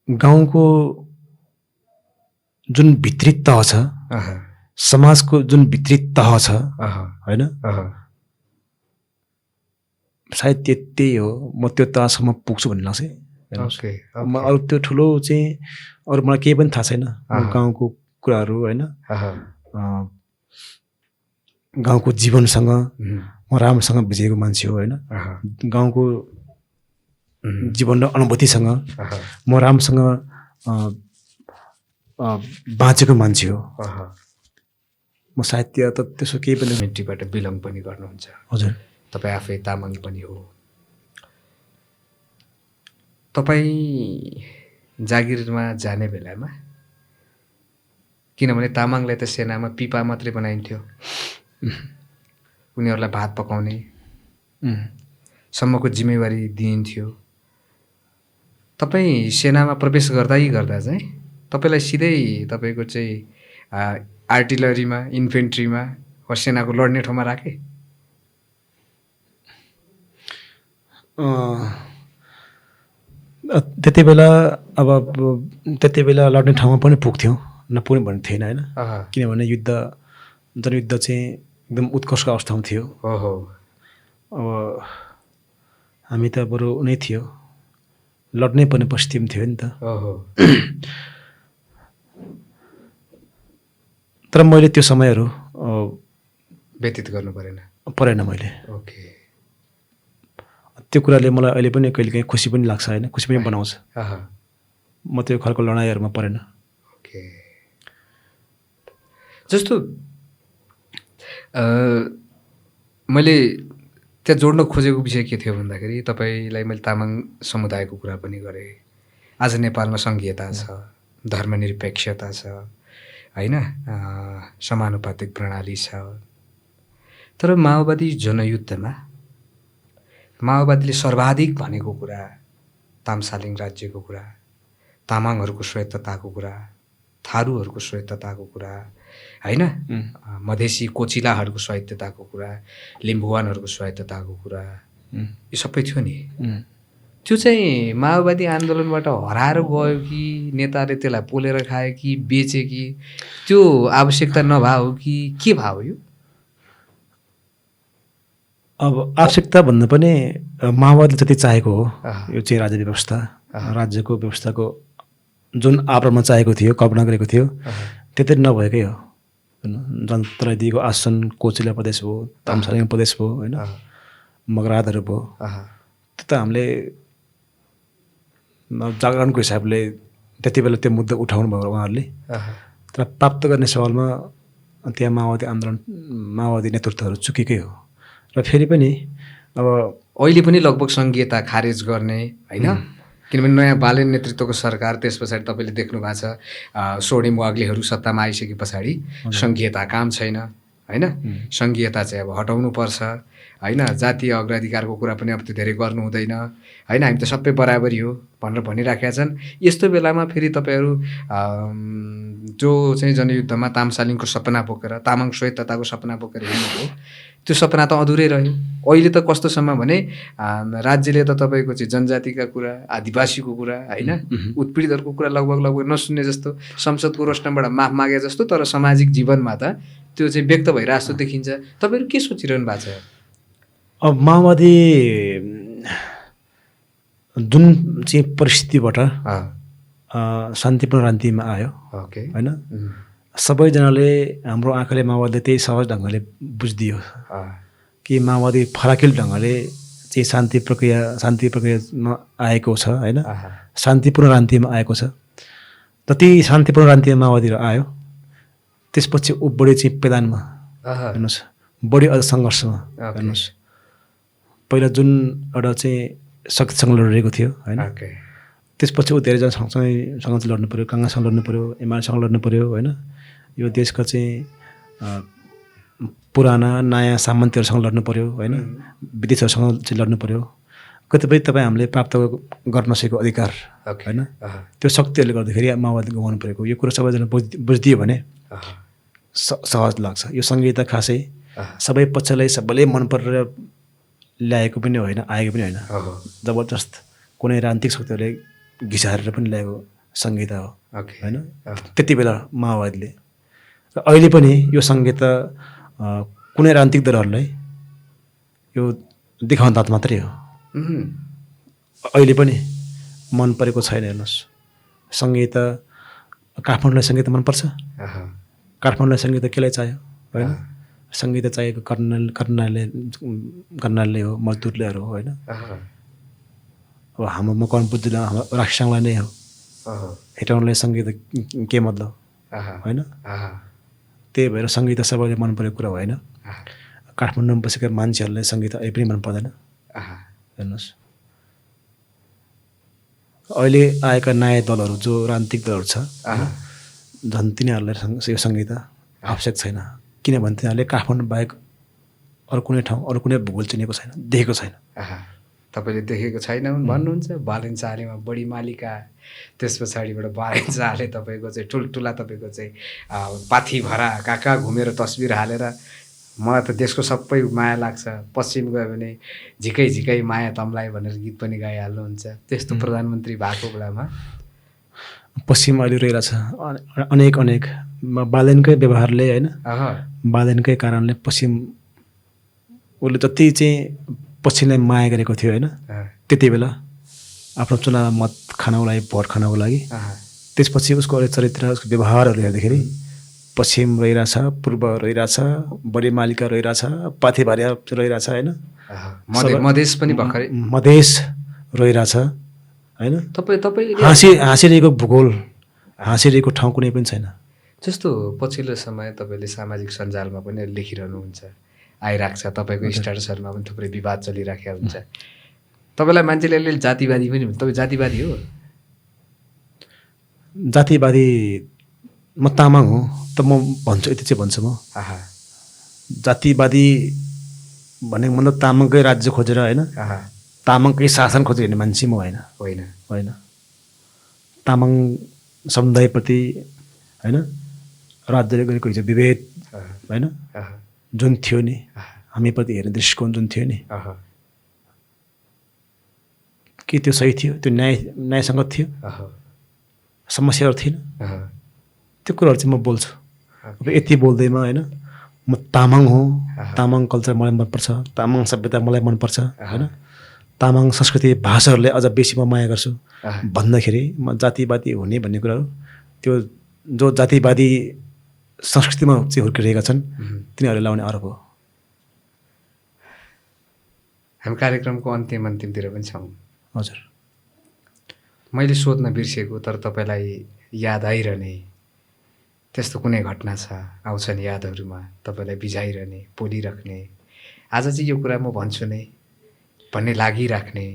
गाउँको जुन भित्री तह छ, समाजको जुन भित्री तह छ होइन, सायद त्यही हो। म त्यो तहसम्म पुग्छु भन्ने लाग्छ। म अरू त्यो ठुलो चाहिँ अरू मलाई केही पनि थाहा छैन। गाउँको कुराहरू होइन, गाउँको जीवनसँग म राम्रोसँग बुझेको मान्छे हो होइन, गाउँको जीवन र अनुभूतिसँग म राम्रोसँग बाँचेको मान्छे हो। म साहित्य त त्यसो केही पनि। कम्युनिटीबाट बिलङ पनि गर्नुहुन्छ। हजुर। तपाईँ आफै तामाङ पनि हो। तपाईँ जागिरमा जाने बेलामा, किनभने तामाङलाई त सेनामा पिपा मात्रै बनाइन्थ्यो, उनीहरूलाई भात पकाउने सम्मको जिम्मेवारी दिइन्थ्यो। तपाईँ सेनामा प्रवेश गर्दा चाहिँ तपाईँलाई सिधै तपाईँको चाहिँ आर्टिलरीमा, इन्फेन्ट्रीमा वा सेनाको लड्ने ठाउँमा राखे? त्यति बेला लड्ने ठाउँमा पनि पुग्थ्यौँ, नपुग्ने भन्ने थिएन होइन, किनभने जनयुद्ध चाहिँ एकदम उत्कर्षको अवस्थामा थियो। अब हामी त बरु नै थियो, लड्नै पर्ने परिस्थितिमा थियो नि त। तर मैले त्यो समयहरू व्यतीत गर्नु परेन मैले। त्यो कुराले मलाई अहिले पनि कहिलेकाहीँ खुसी पनि लाग्छ होइन, खुसी पनि बनाउँछ। म त्यो खालको लडाइँहरूमा परेन। जस्तो मैले त्यहाँ जोड्न खोजेको विषय के थियो भन्दाखेरि, तपाईँलाई मैले तामाङ समुदायको कुरा पनि गरेँ। आज नेपालमा सङ्घीयता छ, धर्मनिरपेक्षता छ होइन, समानुपातिक प्रणाली छ। तर माओवादी जनयुद्धमा माओवादीले सर्वाधिक भनेको कुरा तामसालिङ राज्यको कुरा, तामाङहरूको स्वायत्तताको कुरा, थारूहरूको स्वायत्तताको कुरा होइन, मधेसी कोचिलाहरूको स्वायत्तताको कुरा, लिम्बुवानहरूको स्वायत्तताको कुरा, यो सबै थियो नि। त्यो चाहिँ माओवादी आन्दोलनबाट हराएर गयो कि नेताले त्यसलाई पोलेर खायो कि बेचे कि त्यो आवश्यकता नभएको कि के भयो यो? अब आवश्यकता भन्दा पनि माओवादीले जति चाहेको हो यो चाहिँ राज्य व्यवस्था राज्यको व्यवस्थाको जुन आवरणमा चाहेको थियो, कल्पना गरेको थियो, त्यति नभएकै हो। जनतालाई दिएको आसन कोचिला प्रदेश भयो, तामसालिङ प्रदेश भयो, होइन, मगरादहरू भयो। त्यो त हामीले जागरणको हिसाबले त्यति बेला त्यो मुद्दा उठाउनु भयो उहाँहरूले। तर प्राप्त गर्ने सवालमा त्यहाँ माओवादी नेतृत्वहरू चुकेकै हो। र फेरि पनि अब अहिले पनि लगभग सङ्घीयता खारेज गर्ने, होइन, किनभने नयाँ बालेन नेतृत्वको सरकार, त्यस पछाडि तपाईँले देख्नु भएको छ स्वर्णिम वाग्लेहरू सत्तामा आइसके पछाडि सङ्घीयता काम छैन, होइन, सङ्घीयता चाहिँ अब हटाउनु पर्छ, होइन, जातीय अग्राधिकारको कुरा पनि अब त्यो धेरै गर्नु हुँदैन, होइन, हामी त सबै बराबरी हो भनेर भनिराखेका छन्। यस्तो बेलामा फेरि तपाईँहरू जो चाहिँ जनयुद्धमा तामसालिङको सपना बोकेर, तामाङ स्वायत्तताको सपना बोकेर हिँड्नुभयो, त्यो सपना त अधुरै रह्यो। अहिले त कस्तोसम्म भने राज्यले त तपाईँको चाहिँ जनजातिका कुरा, आदिवासीको कुरा, होइन, उत्पीडितहरूको कुरा लगभग नसुन्ने जस्तो, संसदको रोस्टमबाट माफ मागे जस्तो, तर सामाजिक जीवनमा त त्यो चाहिँ व्यक्त भइरहेको जस्तो देखिन्छ। तपाईँहरू के सोचिरहनु भएको छ? अब माओवादी जुन चाहिँ परिस्थितिबाट शान्तिपूर्ण रान्तिमा आयो, होइन, सबैजनाले, हाम्रो आँखाले माओवादीले त्यही सहज ढङ्गले बुझिदियो कि माओवादी फराकिलो ढङ्गले चाहिँ शान्ति प्रक्रियामा आएको छ, होइन, शान्तिपूर्ण रान्तिमा आएको छ। र त्यही शान्तिपूर्ण रान्तिमा माओवादी आयो। त्यसपछि ऊ बढी चाहिँ पैदानमा हेर्नुहोस्, बढी अझ सङ्घर्षमा हेर्नुहोस्। पहिला जुन एउटा चाहिँ शक्तिसँग लडिरहेको थियो, होइन, त्यसपछि ऊ धेरैजनासँग चाहिँ लड्नु पऱ्यो, काङ्ग्रेससँग लड्नु पऱ्यो, एमालेसँग लड्नु पऱ्यो, होइन, यो देशका चाहिँ पुराना नयाँ सामन्तीहरूसँग लड्नु पऱ्यो, होइन, विदेशीहरूसँग चाहिँ लड्नु पऱ्यो। कतिपय तपाईँ हामीले प्राप्त गर्न नसकेको अधिकार, होइन, त्यो शक्तिहरूले गर्दाखेरि माओवादी गुमाउनु परेको, यो कुरा सबैजना बुझिदियो भने सहज लाग्छ। यो सङ्घीयता खासै सबै पक्षलाई सबैले मन परेर ल्याएको पनि होइन, आएको पनि होइन, जबरजस्त कुनै राजनीतिक शक्तिहरूले घिसारेर पनि ल्याएको सङ्घीयता हो, होइन, त्यति बेला माओवादीले। र अहिले पनि यो सङ्घीयता कुनै राजनीतिक दलहरूलाई यो देखाउन मात्रै हो। अहिले पनि मन परेको छैन। हेर्नुहोस्, सङ्घीयता, काठमाडौँलाई सङ्घीयता मनपर्छ, काठमाडौँलाई सङ्घीयता केलाई चाहियो, होइन, सङ्घीयता चाहिएको कर्णालले हो, मजदुरलेहरू हो, होइन, अब हाम्रो मकवानपुर जिल्ला हाम्रो राखसाङलाई नै हो, हेटाउनलाई सङ्घीयता के मतलब, होइन। त्यही भएर सङ्गीत सबैले मन परेको कुरा होइन। काठमाडौँमा बसेका मान्छेहरूलाई सङ्गीत अहिले पनि मन पर्दैन। हेर्नुहोस्, अहिले आएका नयाँ दलहरू जो राजनीतिक दलहरू छ, झन् तिनीहरूलाई यो सङ्गीत आवश्यक छैन। किनभने तिनीहरूले काठमाडौँ बाहेक अरू कुनै ठाउँ, अरू कुनै भूगोल चिनेको छैन, देखेको छैन। तपाईँले देखेको छैन भन्नुहुन्छ। बालेन शाहलेमा बढी मालिका, त्यस पछाडिबाट बालेन शाहले तपाईँको चाहिँ ठुल्ठुला तपाईँको चाहिँ पाथी भरा कहाँ कहाँ घुमेर तस्बिर हालेर मलाई त देशको सबै माया लाग्छ, पश्चिम गयो भने झिकै झिकै माया तमलाई भनेर गीत पनि गाइहाल्नुहुन्छ। त्यस्तो प्रधानमन्त्री भएको बेलामा पश्चिम अहिले रहिरहेछ अनेक बालेनकै व्यवहारले, होइन, बालेनकै कारणले पश्चिम उसले जति चाहिँ पश्चिमलाई माया गरेको थियो, होइन, त्यति बेला आफ्नो चुनाव मत खानको लागि, भोट खानको लागि, त्यसपछि उसको चरित्र, उसको व्यवहारहरू हेर्दाखेरि पश्चिम रहिरहेछ, पूर्व रहिरहेछ, बढी मालिका रहिरहेछ, पाथी भारिया रहिरहेछ, होइन, मधेस पनि भर्खरै मधेस रहिरहेछ, होइन। तपाईँ हाँसिरहेको भूगोल, हाँसिरहेको ठाउँ कुनै पनि छैन। जस्तो पछिल्लो समय तपाईँले सामाजिक सञ्जालमा पनि लेखिरहनुहुन्छ, आइरहेको छ, तपाईँको स्ट्याटसहरूमा पनि थुप्रै विवाद चलिराखेको हुन्छ। तपाईँलाई मान्छेले अलिअलि जातिवादी पनि हुन्छ, तपाईँ जातिवादी हो? जातिवादी म तामाङ हो, त म भन्छु, यति चाहिँ भन्छु म, जातिवादी भनेको मतलब तामाङकै राज्य खोजेर, होइन, तामाङकै शासन खोजेर हिँड्ने मान्छे म होइन। तामाङ समुदायप्रति, होइन, राज्यले गरेको हिजो विभेद, होइन, जुन थियो नि, हामीप्रति हेर्ने दृष्टिकोण जुन थियो नि, के त्यो सही थियो? त्यो न्यायसङ्गत थियो? समस्याहरू थिएन? त्यो कुराहरू चाहिँ म बोल्छु। अब यति बोल्दैमा, होइन, म तामाङ हो, तामाङ कल्चर मलाई मनपर्छ, तामाङ सभ्यता मलाई मनपर्छ, होइन, तामाङ संस्कृति भाषाहरूलाई अझ बेसी म माया गर्छु अह, भन्दाखेरि म जातिवादी हुने भन्ने कुराहरू त्यो जो जातिवादी संस्कृतिमा चाहिँ हुर्किरहेका छन् तिनीहरूले लाउने आरोप हो। हामी कार्यक्रमको अन्तिमतिर पनि छौँ। हजुर। मैले सोध्न बिर्सेको तर तपाईँलाई याद आइरहने त्यस्तो कुनै घटना छ आउँछन् यादहरूमा तपाईँलाई बिझाइरहने पोलिराख्ने आज चाहिँ यो कुरा म भन्छु नै भन्ने लागिराख्ने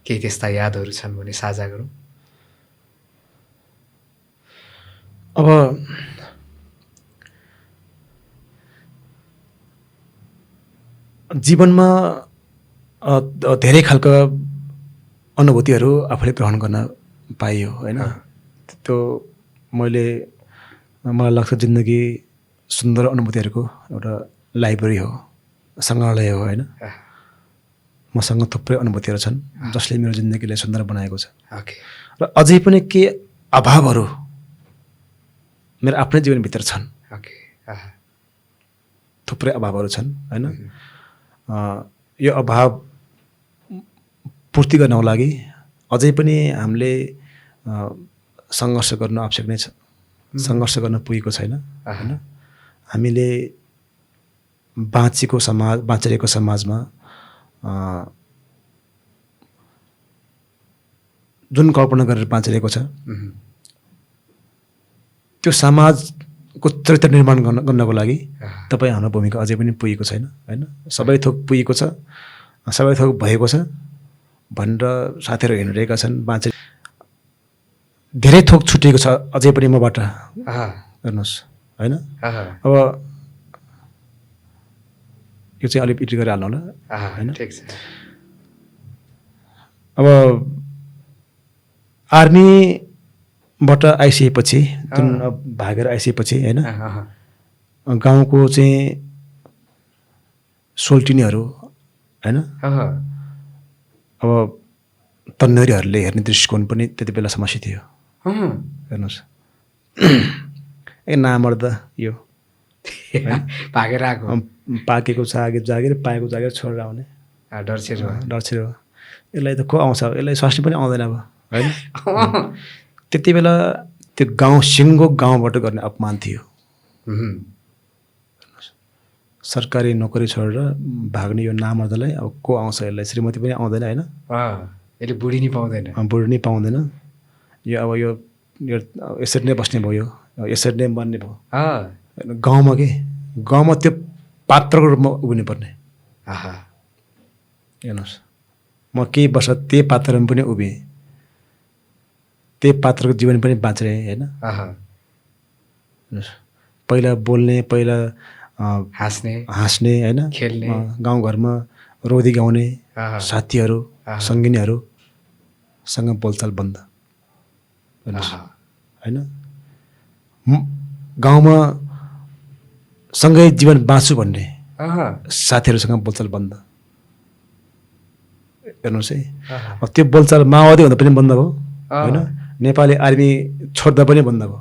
केही त्यस्ता यादहरू छन् भने साझा गरौँ। अब जीवनमा धेरै खालका अनुभूतिहरू आफूले ग्रहण गर्न पाइयो होइन। त्यो मलाई लाग्छ जिन्दगी सुन्दर अनुभूतिहरूको एउटा लाइब्रेरी हो, सङ्ग्रहालय हो होइन। मसँग थुप्रै अनुभूतिहरू छन् जसले मेरो जिन्दगीलाई सुन्दर बनाएको छ। र अझै पनि के अभावहरू मेरो आफ्नै जीवनभित्र छन्। थुप्रै अभावहरू छन् होइन। यो अभाव पूर्ति गर्नको लागि अझै पनि हामीले सङ्घर्ष गर्न आवश्यक नै छ। सङ्घर्ष गर्न पुगेको छैन होइन। हामीले बाँचिरहेको समाजमा जुन कल्पना गरेर बाँचिरहेको छ त्यो समाजको चरित्र निर्माण गर्नको लागि तपाईँ हाम्रो भूमिका अझै पनि पुगेको छैन होइन। सबै थोक पुगेको छ, सबै थोक भएको छ भनेर साथीहरू हिँडिरहेका छन्। धेरै थोक छुटिएको छ अझै पनि मबाट हेर्नुहोस् होइन। अब यो चाहिँ अलिक इटी गरिहाल्नु होला होइन। अब आर्मीबाट आइसकेपछि जुन भागेर आइसकेपछि होइन गाउँको चाहिँ सोल्टिनीहरू होइन अब तन्नेरीहरूले हेर्ने दृष्टिकोण पनि त्यति बेला समस्या थियो हेर्नुहोस्। नामर्द यो भागेर आएको पाकेको जागिर पाएको जागिर छोडेर आउने डरछिर हो। यसलाई त को आउँछ, यसलाई स्वास्नी पनि आउँदैन अब होइन। त्यति बेला त्यो गाउँ सिङ्गो गाउँबाट गर्ने अपमान थियो। सरकारी नोकरी छोडेर भाग्ने यो नामर्दलाई अब को आउँछ, यसलाई श्रीमती पनि आउँदैन होइन। यसले बुढी नै पाउँदैन। यो अब यो यसरी नै बस्ने भयो, यसरी नै मर्ने भयो गाउँमा। गाउँमा त्यो पात्रको रूपमा उभिनु पर्ने हेर्नुहोस्। म केही वर्ष त्यही पात्रमा पनि उभिएँ, त्यही पात्रको जीवन पनि बाँचिरहेँ होइन। पहिला बोल्ने, पहिला हाँस्ने होइन, खेल्ने, गाउँघरमा रोदी गाउने साथीहरू सङ्गिनीहरूसँग बोलचाल बन्द होइन। गाउँमा सँगै जीवन बाँच्छु भन्ने साथीहरूसँग बोलचाल बन्द हेर्नुहोस् है। त्यो बोलचाल माओवादी हुँदा पनि बन्द भयो होइन। नेपाली आर्मी छोड्दा पनि बन्द भयो।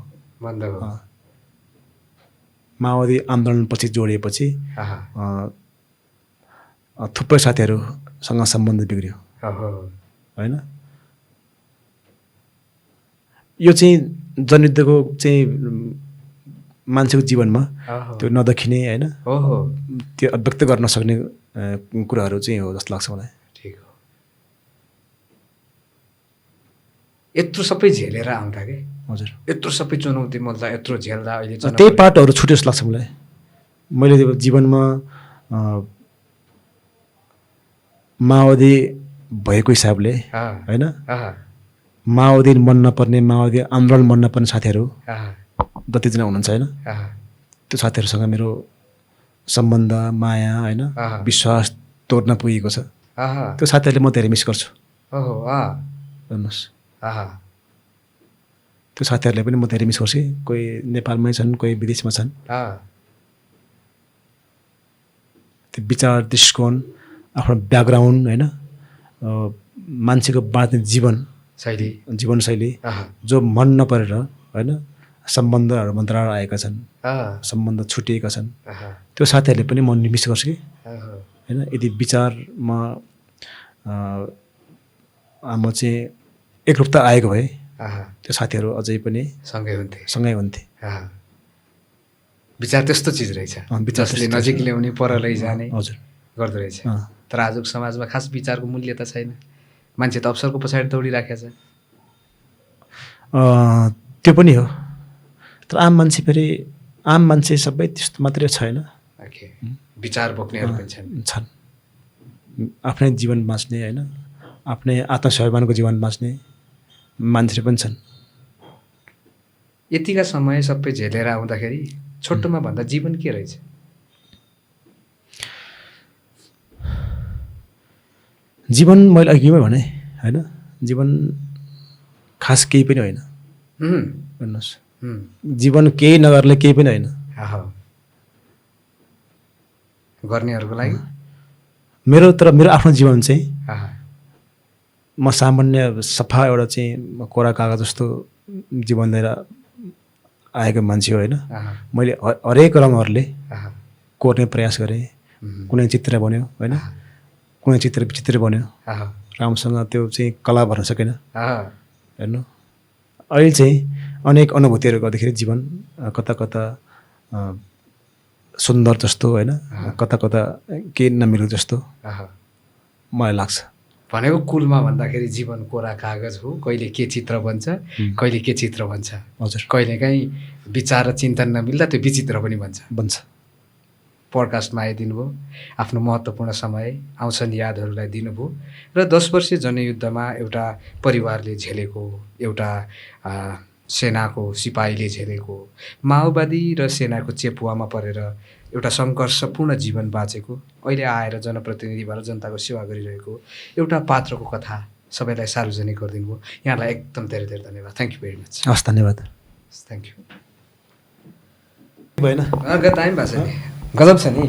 माओवादी आन्दोलनपछि जोडिएपछि थुप्रै साथीहरूसँग सम्बन्ध बिग्रियो होइन। यो चाहिँ जनयुद्धको चाहिँ मान्छेको जीवनमा त्यो नदेखिने होइन, त्यो अभिव्यक्त गर्न सक्ने कुराहरू चाहिँ हो जस्तो लाग्छ मलाई। ठिक हो। यत्रो सबै झेलेर आउँदा के हजुर, यत्रो सबै चुनौती मोल्दा यत्रो झेल्दा अहिले त्यही पाटोहरू छुट्यो जस्तो लाग्छ मलाई। मैले जीवनमा माओवादी भएको हिसाबले होइन, माओवादी मन नपर्ने, माओवादी आन्दोलन मन नपर्ने साथीहरू जतिजना हुनुहुन्छ होइन, त्यो साथीहरूसँग मेरो सम्बन्ध, माया होइन, विश्वास तोड्न पुगेको छ। त्यो साथीहरूले म धेरै मिस गर्छु हेर्नुहोस्। त्यो साथीहरूले पनि म धेरै मिस गर्छु। कोही नेपालमै छन्, कोही विदेशमा छन्। त्यो विचार, दृष्टिकोण, आफ्नो ब्याकग्राउन्ड होइन, मान्छेको बाँच्ने जीवनशैली जो मन नपरेर होइन सम्बन्धहरूमा दरार आएका छन्, सम्बन्ध छुटिएका छन्, त्यो साथीहरूले पनि म मिस गर्छु कि होइन। यदि विचारमा म चाहिँ एकरूपता आएको भए त्यो साथीहरू अझै पनि सँगै हुन्थे। विचार त्यस्तो चिज रहेछ, विचार जसले नजिक ल्याउने पर लैजाने हजुर गर्दो रहेछ। तर आजको समाजमा खास विचारको मूल्य त छैन, मान्छे त अवसरको पछाडि दौडिराखेको छ। त्यो पनि हो, तर आम मान्छे सबै त्यस्तो मात्रै छैन। विचार बोक्नेहरू पनि छन्, आफ्नै जीवन बाँच्ने होइन, आफ्नै आत्मस्वाभिमानको जीवन बाँच्ने मान्छेहरू पनि छन्। यतिका समय सबै झेलेर आउँदाखेरि छोटोमा भन्दा जीवन के रहेछ? जीवन मैले अघिमै भने होइन, जीवन खास केही पनि होइन। भन्नुहोस्, जीवन केही नगर्ने केही पनि होइन। गर्नेहरूको लागि मेरो आफ्नो जीवन चाहिँ म सामान्य सफा एउटा चाहिँ कोरा कागज जस्तो जीवन लिएर आएको मान्छे हो होइन। मैले हरेक रङहरूले कोर्ने प्रयास गरेँ, कुनै चित्र बन्यो होइन, कुनै चित्र विचित्र बन्यो, राम्रोसँग त्यो चाहिँ कला भर्न सकेन हेर्नु। अहिले चाहिँ अनेक अनुभूतिहरू गर्दाखेरि जीवन कता कता सुन्दर जस्तो होइन, कता कता केही नमिलेको जस्तो मलाई लाग्छ। भनेको कुलमा भन्दाखेरि जीवन कोरा कागज हो, कहिले के चित्र बन्छ, कहिले के चित्र बन्छ। हजुर, कहिलेकाहीँ विचार र चिन्तन नमिल्दा त्यो विचित्र पनि बन्छ। पडकास्टमा आइदिनु भयो, आफ्नो महत्त्वपूर्ण समय आउँछन् यादहरूलाई दिनुभयो र 10 वर्षीय जनयुद्धमा एउटा परिवारले झेलेको, एउटा सेनाको सिपाहीले झेलेको, माओवादी र सेनाको चेपुवामा परेर एउटा सङ्घर्षपूर्ण जीवन बाँचेको, अहिले आएर जनप्रतिनिधि भएर जनताको सेवा गरिरहेको एउटा पात्रको कथा सबैलाई सार्वजनिक गरिदिनु भयो। यहाँलाई एकदम धेरै धेरै धन्यवाद। Thank you very much. हस्, धन्यवाद। Thank you. भएन टाइम भएको छ नि, गजब छ नि।